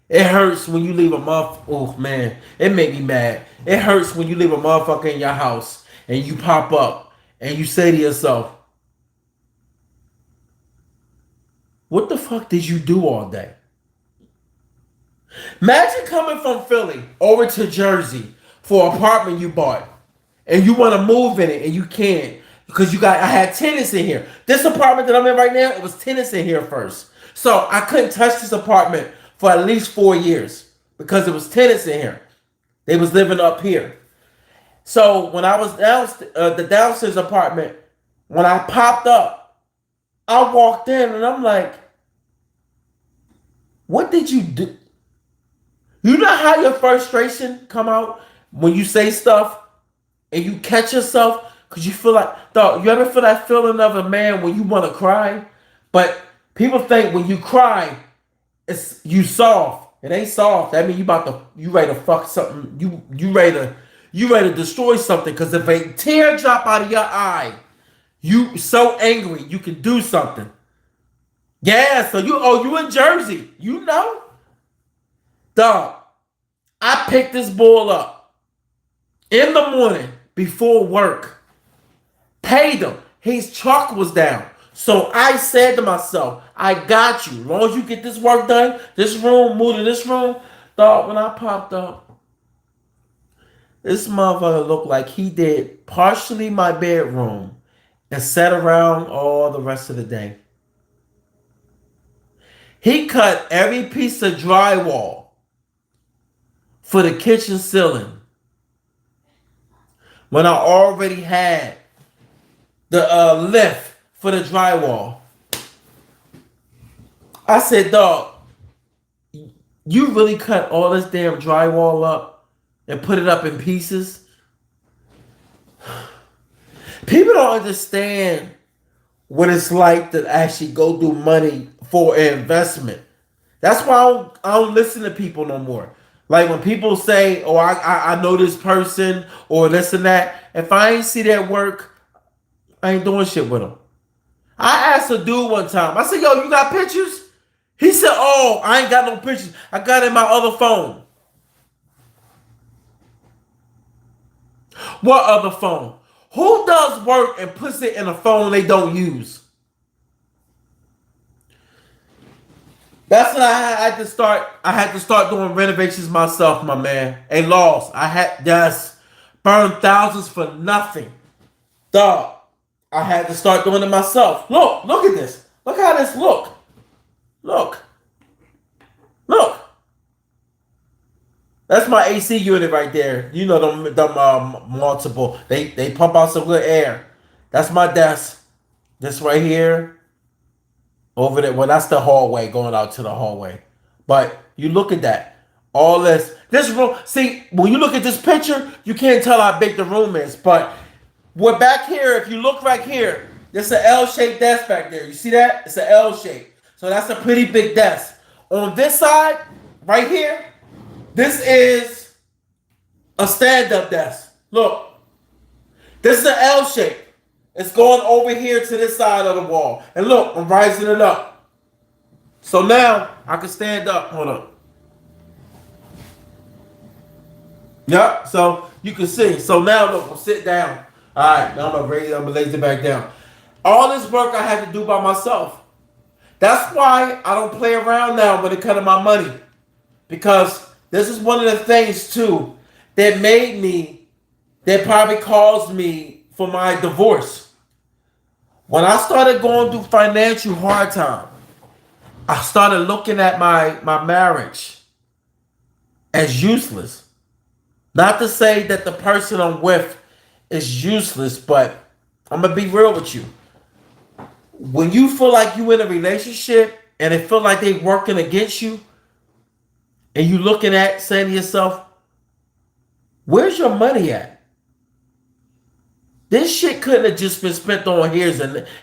It hurts when you leave a motherfucker. Oh man, it made me mad. It hurts when you leave a motherfucker in your house and you pop up and you say to yourself, "What the fuck did you do all day?" Imagine coming from Philly over to Jersey for an apartment you bought, and you want to move in it and you can't because I had tenants in here. This apartment that I'm in right now, it was tenants in here first, so I couldn't touch this apartment for at least 4 years because it was tenants in here. They was living up here. So when I was the downstairs apartment, when I popped up, I walked in and I'm like, "What did you do?" You know how your frustration come out when you say stuff and you catch yourself because you feel like, dog, you ever feel that feeling of a man when you want to cry? But people think when you cry, it's you soft. It ain't soft. That means you ready to fuck something. You ready to destroy something. Because if a tear drop out of your eye, you so angry you can do something. Yeah, so you in Jersey. You know? Dog, I picked this ball up in the morning before work. Paid him. His truck was down. So I said to myself, I got you. As long as you get this work done, this room, move to this room. Dog, when I popped up, this motherfucker looked like he did partially my bedroom and sat around all the rest of the day. He cut every piece of drywall for the kitchen ceiling when I already had the lift for the drywall. I said, dog, you really cut all this damn drywall up and put it up in pieces? People don't understand what it's like to actually go do money for an investment. That's why I don't listen to people no more. Like when people say, "Oh, I know this person" or this and that. If I ain't see that work, I ain't doing shit with them. I asked a dude one time. I said, "Yo, you got pictures?" He said, "Oh, I ain't got no pictures. I got it in my other phone." What other phone? Who does work and puts it in a phone they don't use? That's what I had to start. I had to start doing renovations myself, my man. A loss. I had just burned thousands for nothing. Dog. I had to start doing it myself. Look at this. Look how this look. Look. That's my AC unit right there. You know them multiple. They pump out some good air. That's my desk. This right here. Over there. Well, that's the hallway going out to the hallway. But you look at that. All this room. See, when you look at this picture, you can't tell how big the room is. But we're back here. If you look right here, there's an L-shaped desk back there. You see that? It's an L shape. So that's a pretty big desk. On this side, right here, this is a stand-up desk. Look. This is an L shape. It's going over here to this side of the wall. And look, I'm rising it up. So now I can stand up. Hold on. Yep. So you can see. So now look, I'm sitting down. All right. Now I'm gonna lay it back down. All this work I had to do by myself. That's why I don't play around now when it comes to my money. Because this is one of the things too that probably caused me for my divorce. When I started going through financial hard time, I started looking at my marriage as useless. Not to say that the person I'm with is useless, but I'm gonna be real with you. When you feel like you in a relationship and it feel like they working against you, and you looking at saying to yourself, "Where's your money at? This shit couldn't have just been spent on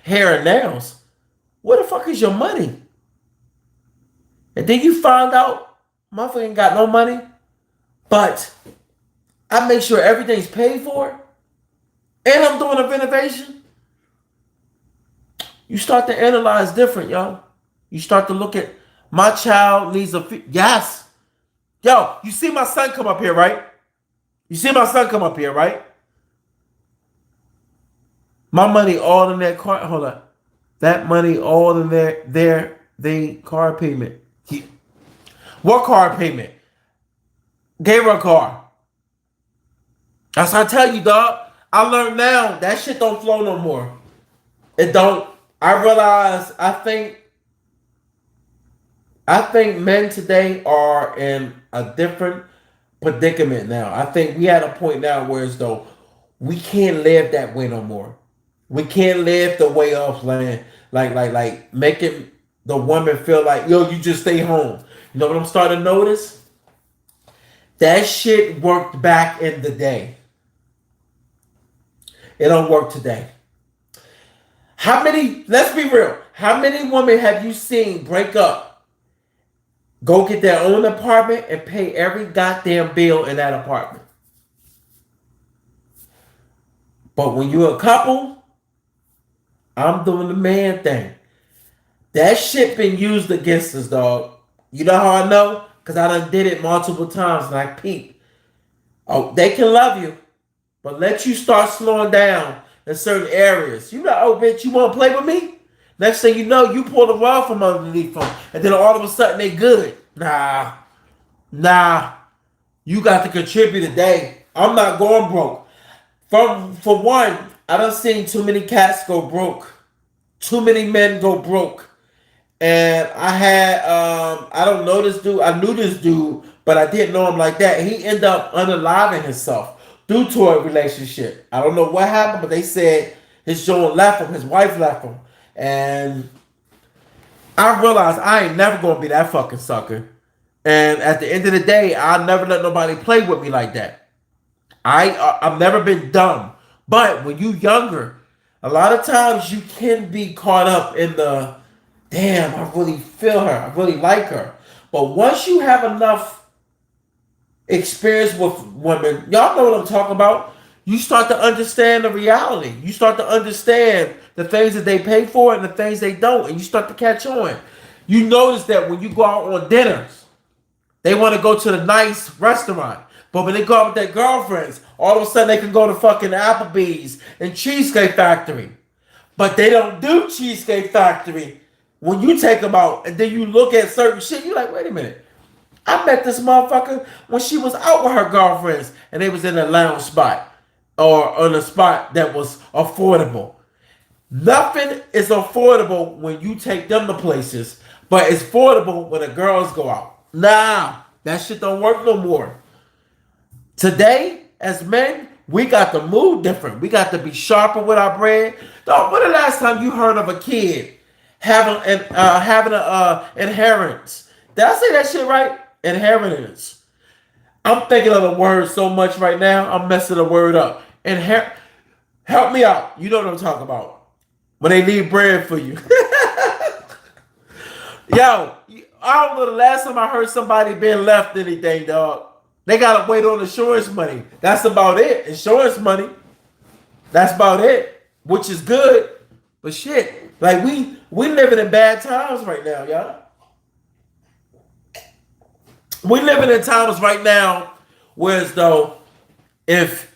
hair and nails. Where the fuck is your money?" And then you find out, motherfucker ain't got no money, but I make sure everything's paid for, and I'm doing a renovation. You start to analyze different, yo. You start to look at my child needs yes. Yo, you see my son come up here, right? You see my son come up here, right? My money all in that car. Hold on. That money all in they car payment. What car payment? Gave her a car. That's what I tell you, dog. I learned now that shit don't flow no more. It don't. I realize. I think men today are in a different predicament now. I think we at a point now where as though we can't live that way no more. We can't live the way of like making the woman feel like, yo, you just stay home. You know what I'm starting to notice? That shit worked back in the day. It don't work today. Let's be real, how many women have you seen break up, go get their own apartment, and pay every goddamn bill in that apartment? But when you're a couple, I'm doing the man thing. That shit been used against us, dog. You know how I know? Because I done did it multiple times and I peeped. Oh, they can love you, but let you start slowing down in certain areas. You know, oh, bitch, you want to play with me? Next thing you know, you pull the rug from underneath them, and then all of a sudden they good. Nah. You got to contribute today. I'm not going broke. For one, I done seen too many cats go broke. Too many men go broke. And I don't know this dude. I knew this dude, but I didn't know him like that. He ended up unaliving himself due to a relationship. I don't know what happened, but they said his joint left him, his wife left him. And I realized I ain't never gonna be that fucking sucker. And at the end of the day, I'll never let nobody play with me like that. I've never been dumb. But when you younger, a lot of times you can be caught up in the damn, I really feel her. I really like her. But once you have enough experience with women, y'all know what I'm talking about. You start to understand the reality. You start to understand the things that they pay for and the things they don't. And you start to catch on. You notice that when you go out on dinners, they want to go to the nice restaurant. But when they go out with their girlfriends, all of a sudden they can go to fucking Applebee's and Cheesecake Factory. But they don't do Cheesecake Factory when you take them out. And then you look at certain shit, you're like, wait a minute. I met this motherfucker when she was out with her girlfriends and they was in a lounge spot or on a spot that was affordable. Nothing is affordable when you take them to places, but it's affordable when the girls go out. Nah, that shit don't work no more. Today, as men, we got to move different. We got to be sharper with our bread. Dog, when the last time you heard of a kid having an inheritance? Did I say that shit right? Inheritance. I'm thinking of the word so much right now. I'm messing the word up. Help me out. You know what I'm talking about. When they leave bread for you. Yo, I don't know the last time I heard somebody being left anything, dog. They gotta wait on insurance money. That's about it. Insurance money. That's about it. Which is good. But shit. Like we living in bad times right now, y'all. We living in times right now where as though if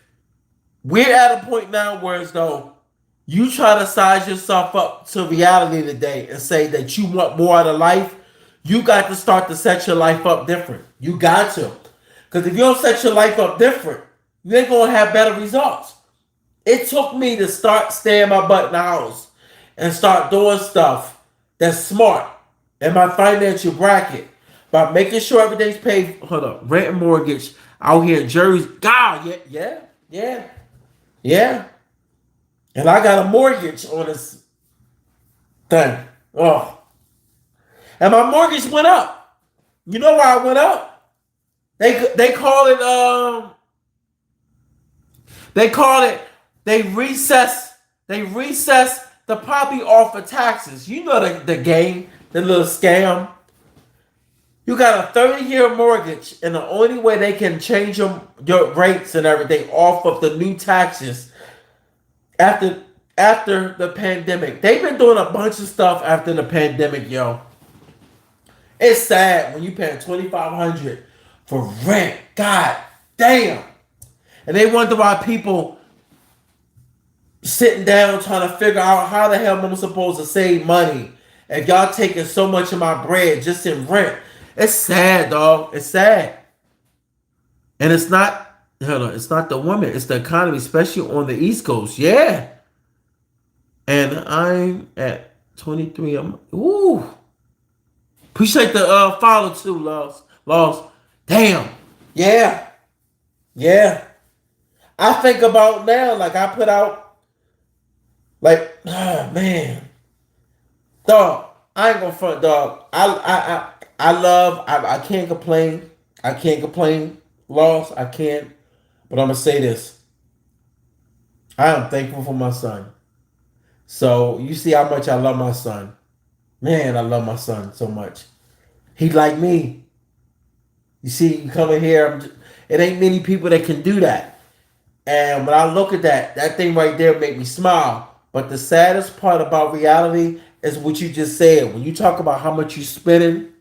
we're at a point now where as though you try to size yourself up to reality today and say that you want more out of life, you got to start to set your life up different. You got to. Because if you don't set your life up different, you ain't going to have better results. It took me to start staying my butt in the house and start doing stuff that's smart. in my financial bracket by making sure everything's paid. Hold up, rent and mortgage out here in Jersey. God, yeah. And I got a mortgage on this thing. Oh, and my mortgage went up. You know why it went up? They call it they call it they recess the property off of taxes. You know the game, the little scam. You got a 30-year mortgage, and the only way they can change your rates and everything off of the new taxes after the pandemic. They've been doing a bunch of stuff after the pandemic, yo. It's sad when you pay $2,500 for rent. God damn. And they wonder why people sitting down trying to figure out how the hell I'm supposed to save money if y'all taking so much of my bread just in rent. It's sad, dog. It's sad. And it's not, it's not the woman. It's the economy, especially on the East Coast. Yeah. And I'm at 23. Ooh. Appreciate the follow too, Lost. Damn. Yeah. Yeah. I think about now, like I put out, like, oh man. Dog, I ain't gonna front, dog. I can't complain. I can't complain. Lost, I can't. But I'm gonna say this. I am thankful for my son. So you see how much I love my son. Man, I love my son so much. He like me. You see, you come in here, it ain't many people that can do that. And when I look at that thing right there make me smile. But the saddest part about reality is what you just said. When you talk about how much you spending,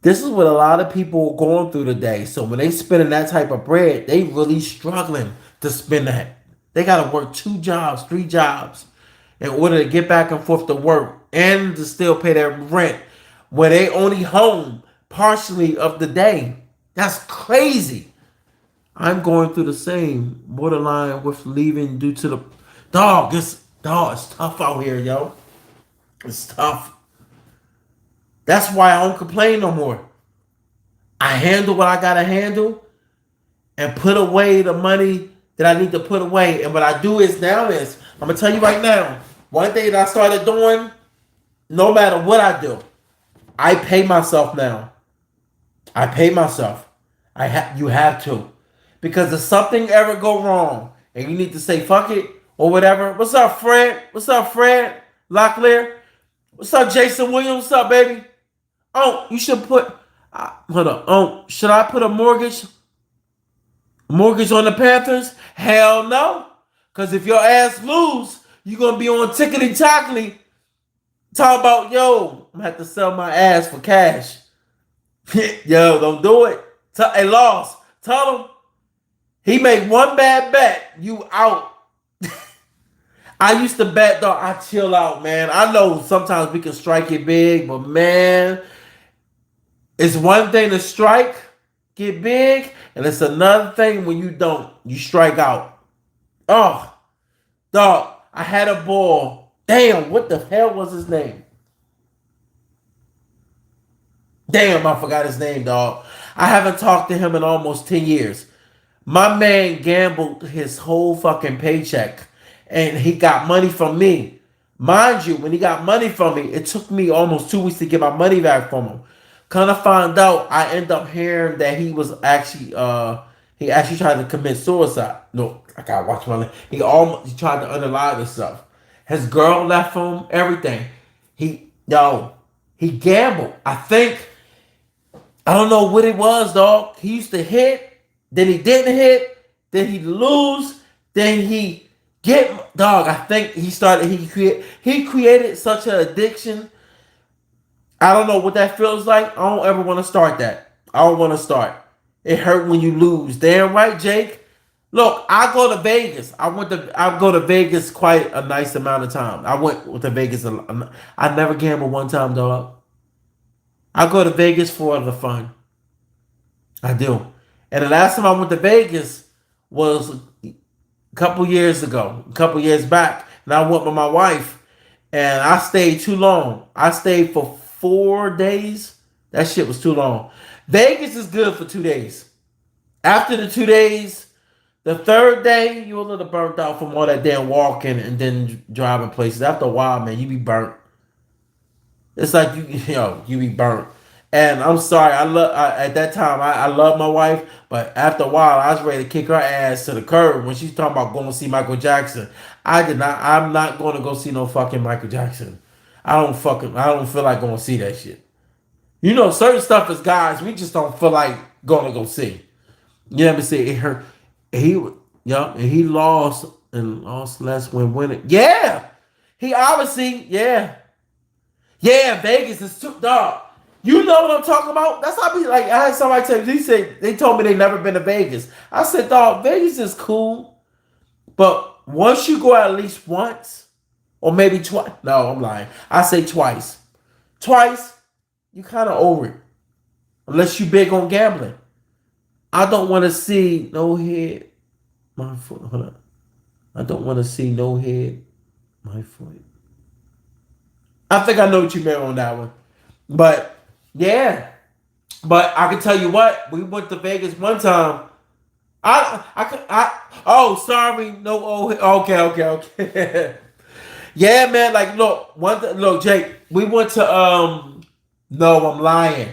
this is what a lot of people are going through today. So when they spending that type of bread, they really struggling to spend that. They got to work 2 jobs, 3 jobs in order to get back and forth to work and to still pay their rent when they only home partially of the day. That's crazy. I'm going through the same borderline with leaving due to the dog. It's tough out here, yo. It's tough. That's why I don't complain no more. I handle what I gotta handle and put away the money that I need to put away. And what I do is I'm gonna tell you right now, one thing that I started doing, no matter what I do, I pay myself now. I pay myself. You have to. Because if something ever go wrong and you need to say fuck it or whatever. What's up, Fred? What's up, Fred? Locklear? What's up, Jason Williams? What's up, baby? Oh, you should put hold on. Oh, should I put a mortgage on the Panthers? Hell no. Because if your ass lose, you're gonna be on tickety tockety talk about, yo, I'm gonna have to sell my ass for cash. Yo, don't do it. Hey, Lost. Tell him he made one bad bet, you out. I used to bet, though. I chill out, man. I know sometimes we can strike it big, but man, it's one thing to strike, get big, and it's another thing when you don't. You strike out. Oh, dog, I had a ball. Damn, what the hell was his name? Damn, I forgot his name, dog. I haven't talked to him in almost 10 years. My man gambled his whole fucking paycheck and he got money from me. Mind you, when he got money from me, it took me almost 2 weeks to get my money back from him. Kind of found out, I end up hearing that he actually tried to commit suicide. No, I gotta watch my life. He tried to unalive himself. His girl left him, everything. He gambled. I don't know what it was, dog. He used to hit, then he didn't hit, then he lose, then he dog. I think he created such an addiction. I don't know what that feels like. I don't ever want to start that. I don't want to start. It hurt when you lose. Damn right, Jake. Look, I go to Vegas. I go to Vegas quite a nice amount of time. I went to Vegas. I never gambled one time, dog. I go to Vegas for the fun. I do. And the last time I went to Vegas was a couple years back. And I went with my wife. and I stayed too long. I stayed for 4 days. That shit was too long. Vegas is good for 2 days. After the 2 days, the third day, you a little burnt out from all that damn walking and then driving places. After a while, man, you be burnt. It's like you be burnt. And I'm sorry, at that time I love my wife, but after a while I was ready to kick her ass to the curb when she's talking about going to see Michael Jackson. I did not. I'm not going to go see no fucking Michael Jackson. I don't feel like going to see that shit. You know, certain stuff as guys we just don't feel like going to go see. You know what I'm saying? It hurt. He, yeah, and he lost and lost less when winning. Yeah, he obviously, yeah. Yeah, Vegas is too dog. You know what I'm talking about? That's how I be like. I had somebody tell me. He said they told me they never been to Vegas. I said, dog, Vegas is cool, but once you go at least once, or maybe twice. No, I'm lying. I say twice. Twice, you kind of over it, unless you big on gambling. I don't want to see no head, my foot. Hold on. I don't want to see no head, my foot. I think I know what you meant on that one, but yeah. But I can tell you what, we went to Vegas one time. Oh, sorry, no, okay. Yeah, man, like, look, Jake, we went to, no, I'm lying.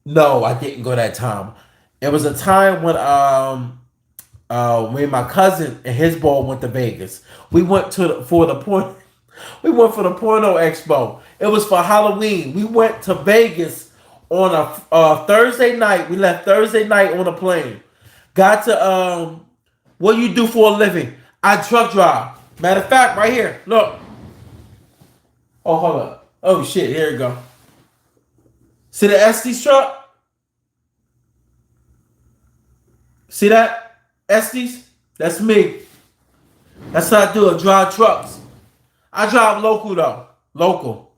No, I didn't go that time. It was a time when, me and my cousin and his boy went to Vegas. We went for the point. We went for the Porno Expo. It was for Halloween. We went to Vegas on a Thursday night. We left Thursday night on a plane. Got to what do you do for a living? I truck drive. Matter of fact, right here. Look. Oh, hold up. Oh shit, here we go. See the Estes truck? See that? Estes? That's me. That's how I do it. Drive trucks. I drive local though. Local.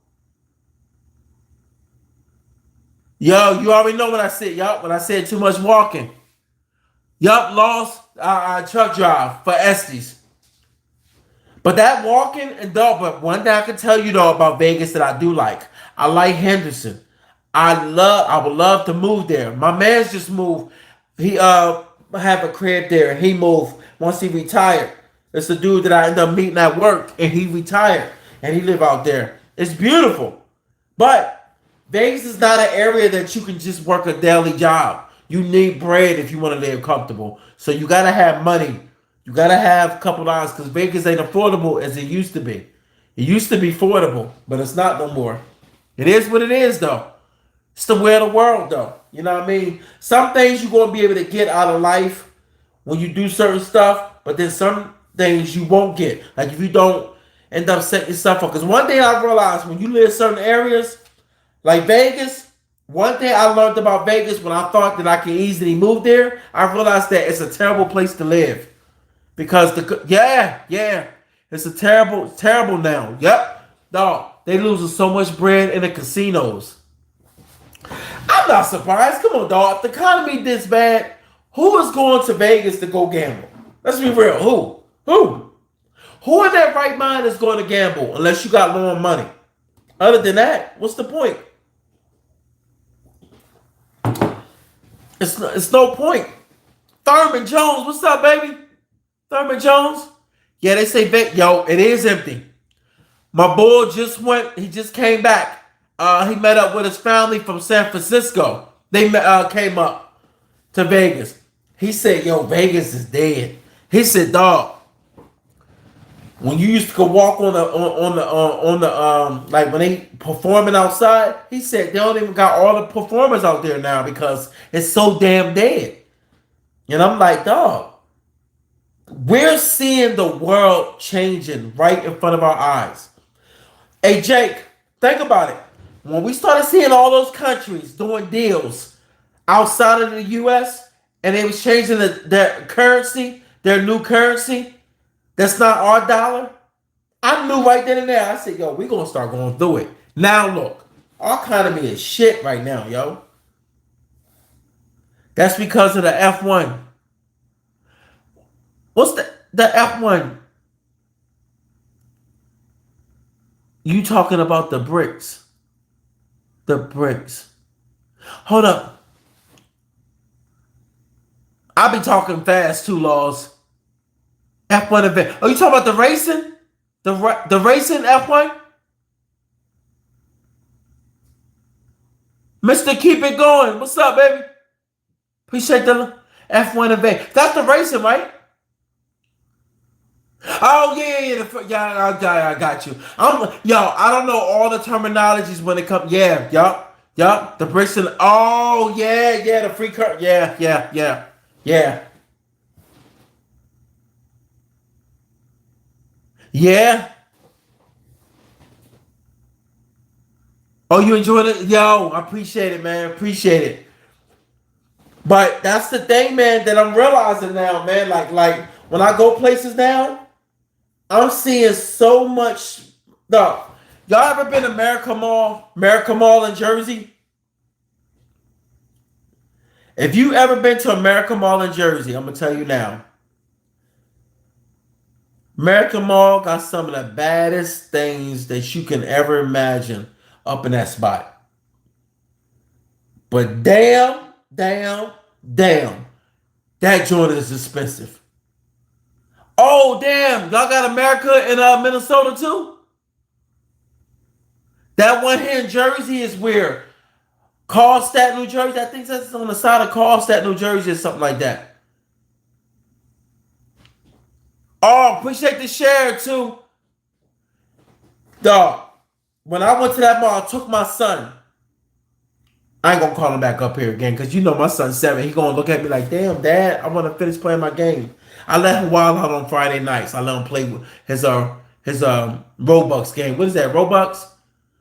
Yo, you already know what I said. Yup, when I said too much walking. Yup, lost. I truck drive for Estes. But that walking and dog. But one thing I can tell you though about Vegas that I do like. I like Henderson. I would love to move there. My man's just moved. He have a crib there. He moved once he retired. It's the dude that I ended up meeting at work, and he retired, and he live out there. It's beautiful, but Vegas is not an area that you can just work a daily job. You need bread if you want to live comfortable. So you gotta have money. You gotta have a couple dollars because Vegas ain't affordable as it used to be. It used to be affordable, but it's not no more. It is what it is, though. It's the way of the world, though. You know what I mean? Some things you're gonna be able to get out of life when you do certain stuff, but then some things you won't get. Like if you don't end up setting yourself up. Because one thing I realized when you live in certain areas, like Vegas, one thing I learned about Vegas when I thought that I could easily move there, I realized that it's a terrible place to live. Because it's a terrible now. Yep. Dog, they losing so much bread in the casinos. I'm not surprised. Come on, dog. If the economy this bad, who is going to Vegas to go gamble? Let's be real. Who? Who in their right mind is going to gamble unless you got loan money? Other than that, what's the point? It's no point. Thurman Jones, what's up, baby? Thurman Jones? Yeah, they say, yo, it is empty. My boy just went, he just came back. He met up with his family from San Francisco. They came up to Vegas. He said, yo, Vegas is dead. He said, dog, when you used to go walk on the like when they performing outside, he said they don't even got all the performers out there now because it's so damn dead. And I'm like, dog, we're seeing the world changing right in front of our eyes. Hey, Jake, think about it. When we started seeing all those countries doing deals outside of the U.S. and they was changing their currency, their new currency, that's not our dollar, I knew right then and there. I said, yo, we're going to start going through it. Now, look, our economy is shit right now, yo. That's because of the F1. What's the F1? You talking about the bricks. The bricks. Hold up. I be talking fast too, Laws. F1 event. Oh, you talking about the racing? The racing F1? Mr. Keep It Going. What's up, baby? Appreciate the F1 event. That's the racing, right? Oh yeah. I got you. I don't know all the terminologies when it comes. Yeah, yup. The bricks and oh yeah. The free car. Yeah. Yeah. Oh, you enjoyed it? Yo, I appreciate it, man. Appreciate it. But that's the thing, man, that I'm realizing now, man. Like when I go places now, I'm seeing so much stuff. Y'all ever been to America Mall? America Mall in Jersey? If you ever been to America Mall in Jersey, I'm gonna tell you now. America Mall got some of the baddest things that you can ever imagine up in that spot. But damn, that joint is expensive. Oh damn, y'all got America in Minnesota too? That one here in Jersey is where Carlstadt, New Jersey. I think that's on the side of Carlstadt, New Jersey, or something like that. Oh, appreciate the share too. Dog, when I went to that mall, I took my son. I ain't gonna call him back up here again because you know my son's 7. He gonna look at me like, damn, Dad, I want to finish playing my game. I let him wild out on Friday nights. I let him play with his Robux game. What is that, Robux? As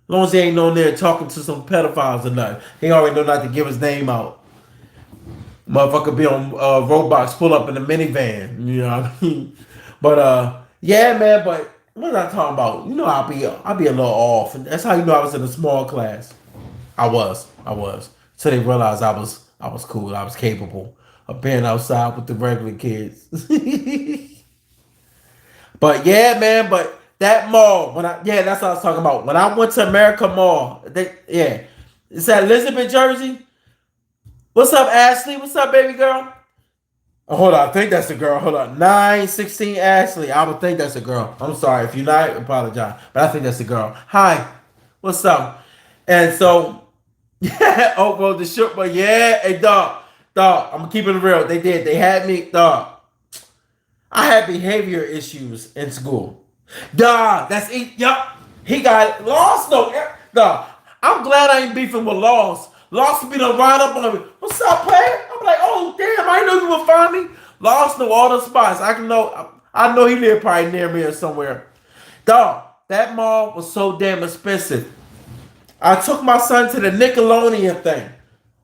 long as he ain't on there talking to some pedophiles or nothing. He already know not to give his name out. Motherfucker be on Roblox, pull up in the minivan. You know what I mean? But yeah, man. But what am I talking about? You know, I'll be a little off, and that's how you know I was in a small class. I was. So they realized I was cool. I was capable of being outside with the regular kids. But yeah, man. But that mall, that's what I was talking about. When I went to America Mall, it's at Elizabeth, Jersey. What's up, Ashley? What's up, baby girl? Oh, hold on, I think that's the girl. Hold on, 916 Ashley. I would think that's a girl. I'm sorry if you're not. Apologize, but I think that's the girl. Hi, what's up? And so, yeah. Oh, well, the shirt, but yeah, hey, dog. I'm keeping it real. They did. They had me, dog. I had behavior issues in school. Dog, that's it. Yup. He got lost though. Dog. I'm glad I ain't beefing with Lost. Lost be done right up on me. What's up, player? I'm like, oh damn, I didn't know you would find me. Lost know all the spots. I know he lived probably near me or somewhere. Dog, that mall was so damn expensive. I took my son to the Nickelodeon thing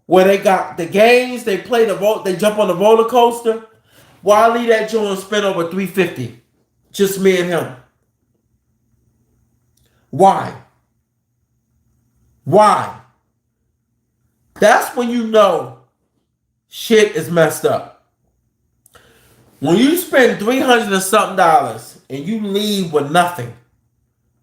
where they got the games, they play they jump on the roller coaster. Why leave that joint spend over $350? Just me and him. Why? That's when you know shit is messed up. When you spend $300 and something and you leave with nothing.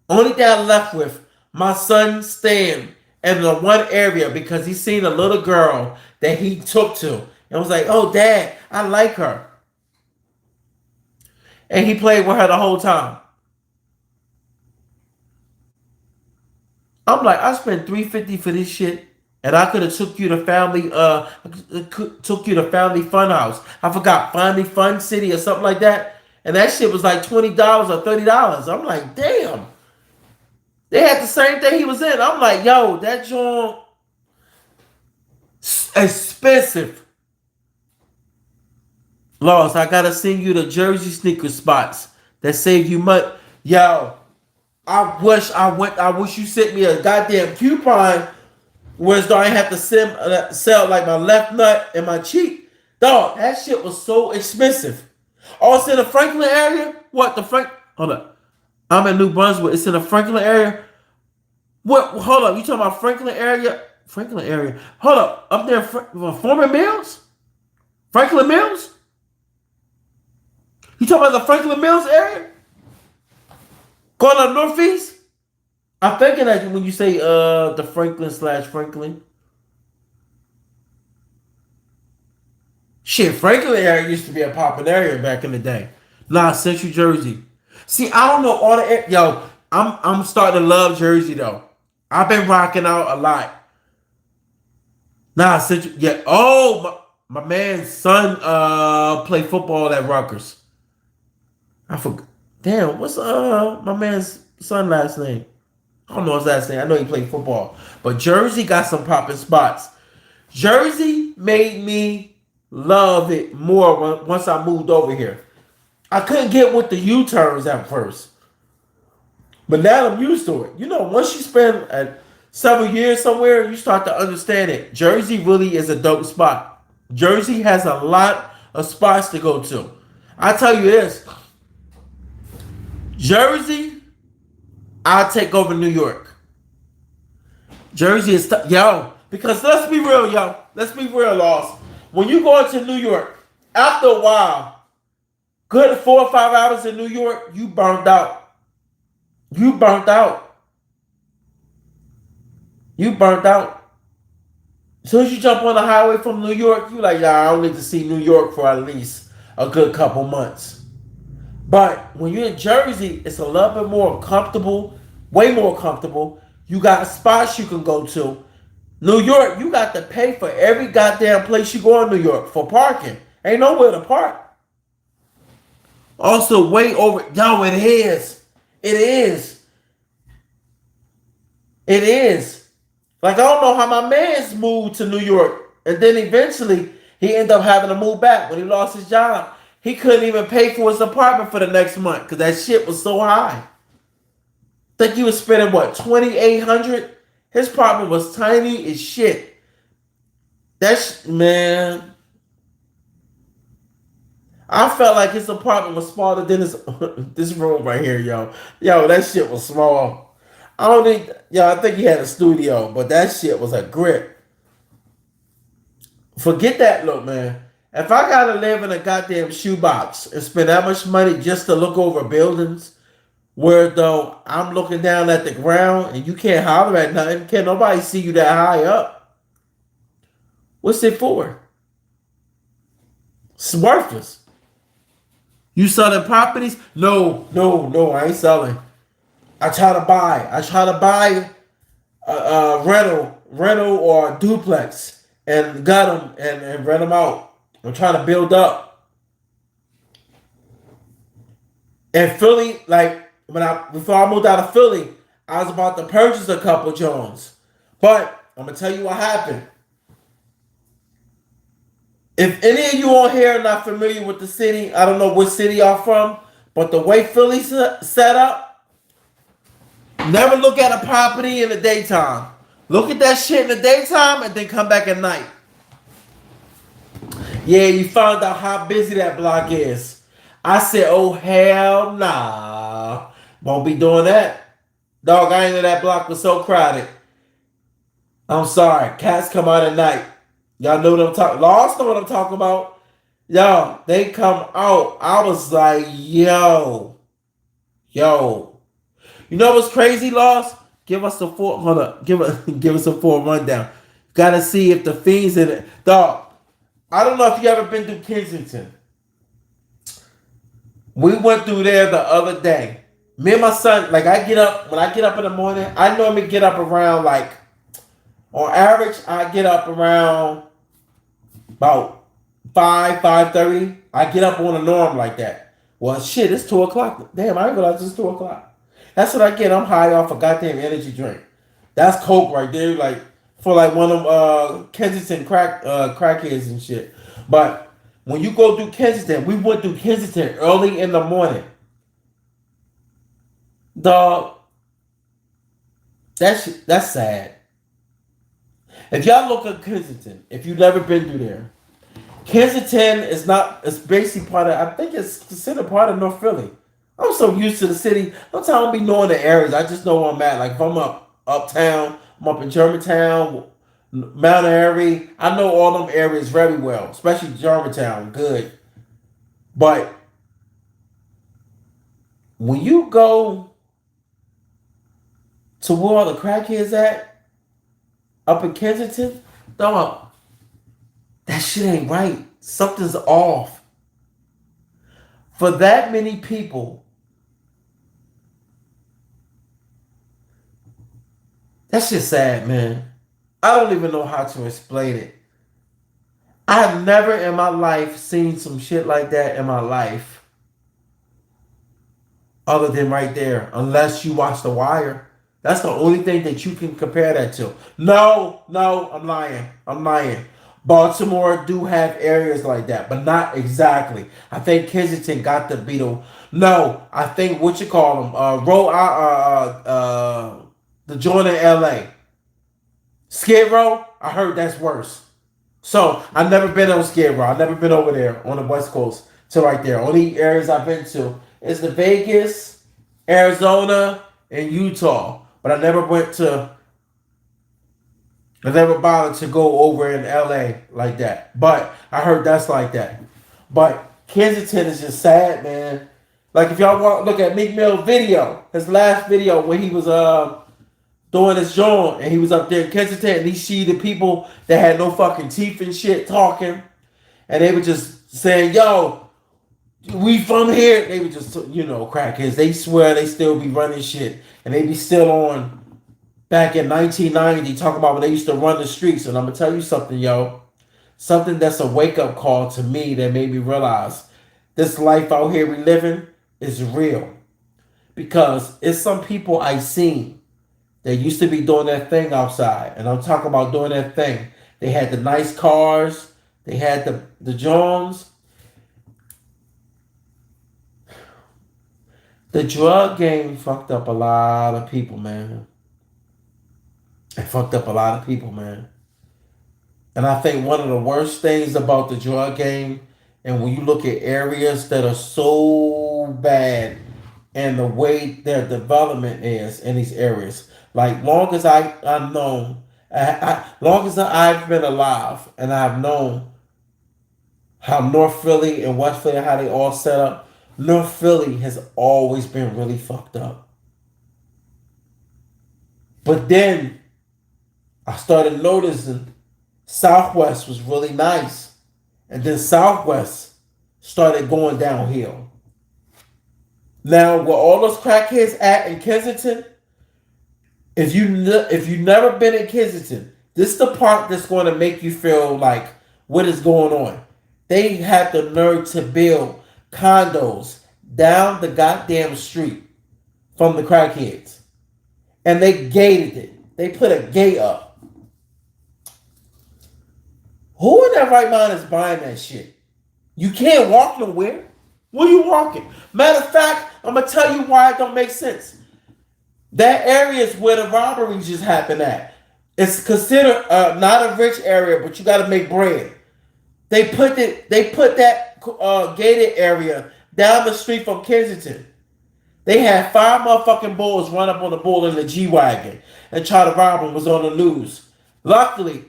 Only thing I left with, my son staying in the one area because he seen a little girl that he took to and was like, oh Dad, I like her. And he played with her the whole time. I'm like, I spent $350 for this shit. And I could have took you to family Funhouse. I forgot, Family Fun City or something like that. And that shit was like $20 or $30. I'm like, damn. They had the same thing he was in. I'm like, yo, that joint expensive. Lost, I gotta send you the Jersey sneaker spots that save you money. Yo, I wish you sent me a goddamn coupon. Whereas though I have to sell like my left nut and my cheek. Dog, that shit was so expensive. Oh, it's in the Franklin area? What, hold up. I'm in New Brunswick. It's in the Franklin area? What, hold up. You talking about Franklin area? Hold up. Up there, Former Mills? Franklin Mills? You talking about the Franklin Mills area? Going up Northeast? I'm thinking that when you say the Franklin slash Franklin, shit, Franklin area used to be a popular area back in the day. Nah, Central Jersey. See, I don't know all the yo. I'm starting to love Jersey though. I've been rocking out a lot. Nah, Central. Yeah. Oh, my man's son play football at Rutgers. I forgot. Damn, what's my man's son last name? I don't know his last name. I know he played football. But Jersey got some popping spots. Jersey made me love it more once I moved over here. I couldn't get with the U-turns at first. But now I'm used to it. You know, once you spend several years somewhere, you start to understand it. Jersey really is a dope spot. Jersey has a lot of spots to go to. I tell you this, Jersey, I'll take over New York. Jersey is yo, because let's be real, yo. Let's be real, Lost. When you go into New York, after a while, good 4 or 5 hours in New York, you burnt out. You burnt out. You burnt out. As soon as you jump on the highway from New York, you like, yeah, I don't need to see New York for at least a good couple months. But when you're in Jersey, it's a little bit more comfortable, way more comfortable. You got spots you can go to. New York, you got to pay for every goddamn place you go in New York for parking. Ain't nowhere to park. Also, way over. Yo, it is. It is. It is. Like, I don't know how my man's moved to New York. And then eventually, he ended up having to move back when he lost his job. He couldn't even pay for his apartment for the next month because that shit was so high. Think he was spending, what, $2,800? His apartment was tiny as shit. Man. I felt like his apartment was smaller than this room right here, yo. Yo, that shit was small. I think he had a studio, but that shit was a grip. Forget that look, man. If I gotta live in a goddamn shoebox and spend that much money just to look over buildings, where though I'm looking down at the ground and you can't holler at nothing, can't nobody see you that high up. What's it for? It's worthless. You selling properties? No, I ain't selling. I try to buy a rental or a duplex and got them and rent them out. I'm trying to build up. And Philly, like before I moved out of Philly, I was about to purchase a couple Jones. But I'm gonna tell you what happened. If any of you on here are not familiar with the city, I don't know what city y'all from, but the way Philly's set up, never look at a property in the daytime. Look at that shit in the daytime and then come back at night. Yeah, you found out how busy that block is. I said, oh, hell nah. Won't be doing that. Dog, I ain't know that block was so crowded. I'm sorry. Cats come out at night. Y'all know what I'm talking. Lost know what I'm talking about. Yo, they come out. I was like, yo. You know what's crazy, Lost? Give us a full. Hold up. Give us a full rundown. Gotta see if the fiends in it. Dog, I don't know if you ever been through Kensington. We went through there the other day. Me and my son, like when I get up in the morning, I normally get up around on average, I get up around about 5:30. I get up on a norm like that. Well, shit, it's 2 o'clock. Damn, I didn't realize it's 2 o'clock. That's what I get. I'm high off a goddamn energy drink. That's Coke right there, like for like one of them Kensington crackheads and shit. But when you go through Kensington, we went through Kensington early in the morning. Dog, that's sad. If y'all look at Kensington, if you've never been through there, Kensington is not, it's basically part of, I think it's considered part of North Philly. I'm so used to the city. Sometimes I don't be knowing the areas. I just know where I'm at. Like if I'm uptown, I'm up in Germantown, Mount Airy. I know all them areas very well, especially Germantown. Good. But when you go to where all the crackheads at up in Kensington, dog, that shit ain't right. Something's off. For that many people, that's just sad, man. I don't even know how to explain it. I have never in my life seen some shit like that in my life, other than right there, unless you watch The Wire. That's the only thing that you can compare that to. No, I'm lying. I'm lying. Baltimore do have areas like that, but not exactly. I think Kensington got the Beetle. No, I think what you call them, the joint in L.A. Skid Row. I heard that's worse. So I've never been on Skid Row. I've never been over there on the West Coast to right there. Only areas I've been to is the Vegas, Arizona, and Utah. But I never bothered to go over in LA like that. But I heard that's like that. But Kensington is just sad, man. Like if y'all want to look at Meek Mill's video, his last video when he was doing his joint and he was up there in Kensington and he see the people that had no fucking teeth and shit talking and they were just saying, yo, we from here. They were just, crackheads. They swear they still be running shit and they be still on back in 1990 talking about when they used to run the streets. And I'm going to tell you something, yo. Something that's a wake-up call to me that made me realize this life out here we living is real. Because it's some people I seen they used to be doing that thing outside. And I'm talking about doing that thing. They had the nice cars. They had the Jones. The drug game fucked up a lot of people, man. It fucked up a lot of people, man. And I think one of the worst things about the drug game, and when you look at areas that are so bad and the way their development is in these areas, like long as I've known, long as I've been alive, and I've known how North Philly and West Philly, how they all set up, North Philly has always been really fucked up. But then I started noticing Southwest was really nice, and then Southwest started going downhill. Now, where all those crackheads at in Kensington, if you never been in Kensington, this is the part that's going to make you feel like what is going on. They had the nerve to build condos down the goddamn street from the crackheads, and they gated it. They put a gate up. Who in their right mind is buying that shit? You can't walk nowhere. Where you walking? Matter of fact, I'm gonna tell you why it don't make sense. That area is where the robberies just happen at. It's considered not a rich area, but you got to make bread. They put that gated area down the street from Kensington. They had 5 motherfucking bulls run up on the bull in the G-Wagon and try to rob them. Was on the news. Luckily,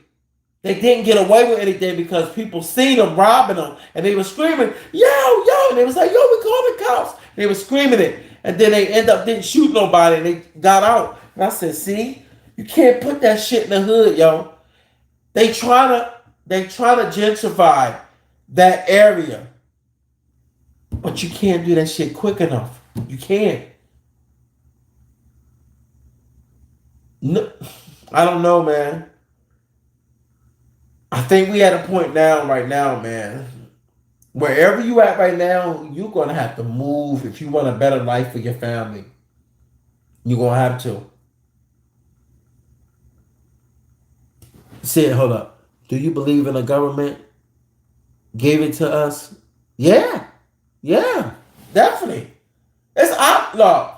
they didn't get away with anything because people seen them robbing them and they were screaming, yo, and they was like, yo, we call the cops. They were screaming it. And then they end up didn't shoot nobody and they got out. And I said, see, you can't put that shit in the hood, yo. They try to gentrify that area. But you can't do that shit quick enough. You can't. No, I don't know, man. I think we at a point right now, man. Wherever you at right now, you're going to have to move if you want a better life for your family. You're going to have to. Hold up. Do you believe in a government gave it to us? Yeah, definitely. It's out. Look,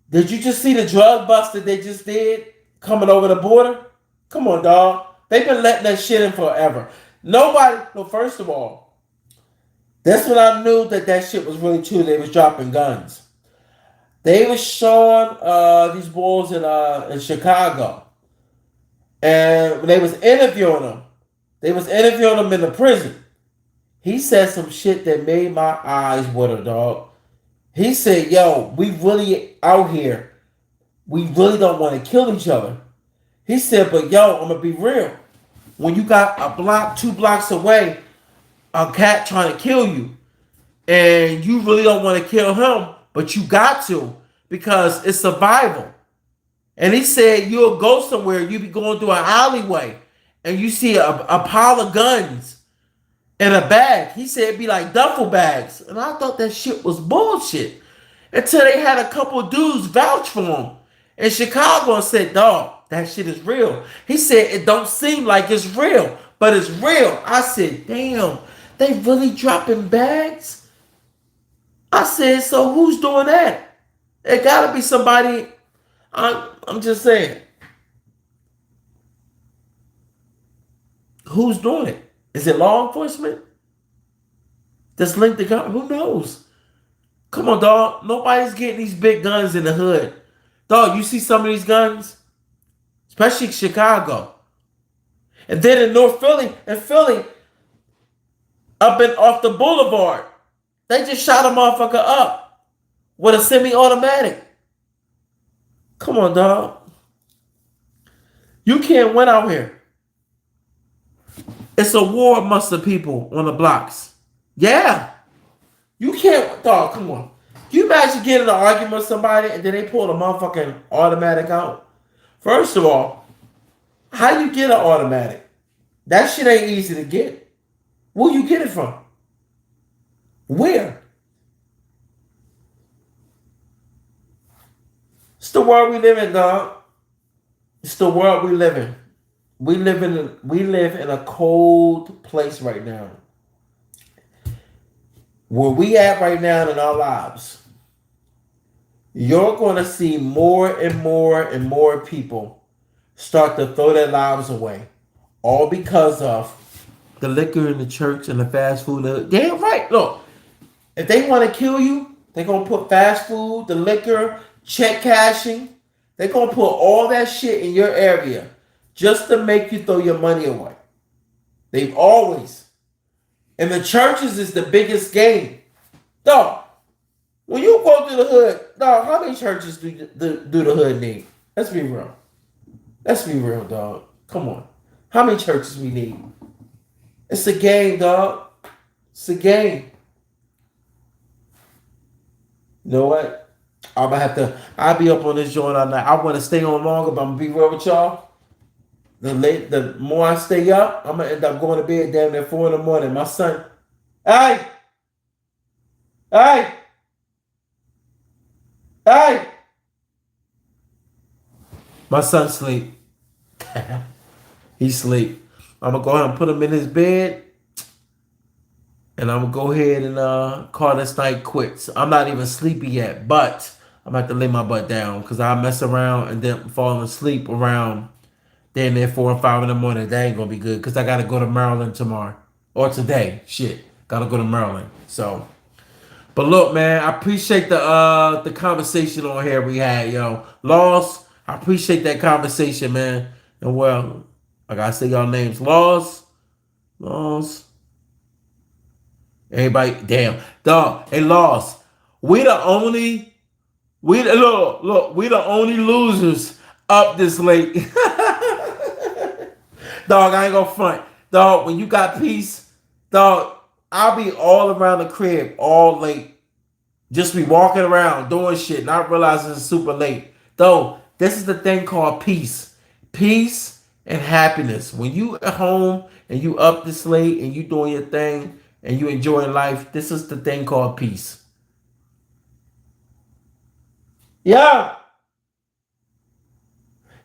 did you just see the drug bust that they just did coming over the border? Come on, dog. They've been letting that shit in forever. First of all, that's when I knew that shit was really true. They was dropping guns. They was showing these boys in Chicago. And when they was interviewing them in the prison. He said some shit that made my eyes water, dog. He said, yo, we really out here we really don't want to kill each other. He said, but yo, I'm gonna be real. When you got a block, 2 blocks away, a cat trying to kill you, and you really don't want to kill him, but you got to because it's survival. And he said you'll go somewhere, you be going through an alleyway, and you see a pile of guns in a bag. He said it'd be like duffel bags, and I thought that shit was bullshit until they had a couple dudes vouch for him in Chicago and said, "Dog, that shit is real." He said it don't seem like it's real, but it's real. I said, "Damn, they really dropping bags?" I said, "So who's doing that?" It gotta be somebody. I'm just saying, who's doing it? Is it law enforcement that's linked to gun? Who knows? Come on, dog. Nobody's getting these big guns in the hood. Dog, you see some of these guns? Especially Chicago. And then in Philly, up and off the boulevard, they just shot a motherfucker up with a semi-automatic. Come on, dog. You can't win out here. It's a war amongst the people on the blocks. Yeah. You can't, dog, come on. Can you imagine getting in an argument with somebody and then they pull the motherfucking automatic out? First of all, how you get an automatic? That shit ain't easy to get. Where you get it from? Where? It's the world we live in, dog. It's the world we live in. We live in a cold place right now. Where we at right now in our lives, you're going to see more and more and more people start to throw their lives away, all because of the liquor in the church and the fast food. Damn right. Look, if they want to kill you, they're going to put fast food, the liquor, check cashing. They're going to put all that shit in your area just to make you throw your money away. They've always. And the churches is the biggest game. Dog, when you go through the hood, dog, how many churches do the hood need? Let's be real. Let's be real, dog. Come on. How many churches we need? It's a game, dog. It's a game. You know what? I'll be up on this joint all night. I want to stay on longer, but I'm going to be real with y'all. The more I stay up, I'm going to end up going to bed damn near 4 in the morning. My son, hey! My son sleep. He sleep. I'm going to go ahead and put him in his bed. And I'm going to go ahead and call this night quits. I'm not even sleepy yet, but I'm going to have to lay my butt down because I mess around and then fall asleep around then there 4 or 5 in the morning. That ain't going to be good because I got to go to Maryland tomorrow. Or today. Shit. Got to go to Maryland. So, but look, man, I appreciate the conversation on here we had, yo. Laws, I appreciate that conversation, man. And well, I got to say y'all names. Laws. Everybody, damn, dog. Hey, Laws. We the only losers up this late. Dog, I ain't gonna front. Dog, when you got peace, dog, I'll be all around the crib all late. Just be walking around doing shit, not realizing it's super late. Though, this is the thing called peace. Peace and happiness. When you at home and you up this late and you doing your thing and you enjoying life, this is the thing called peace. Yeah.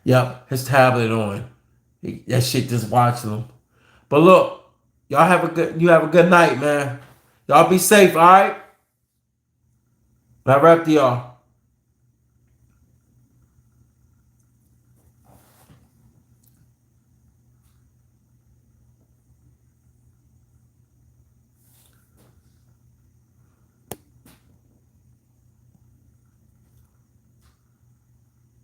Yep, his tablet on. That shit just watching him. But look, you have a good night, man. Y'all be safe, all right? I wrap to y'all.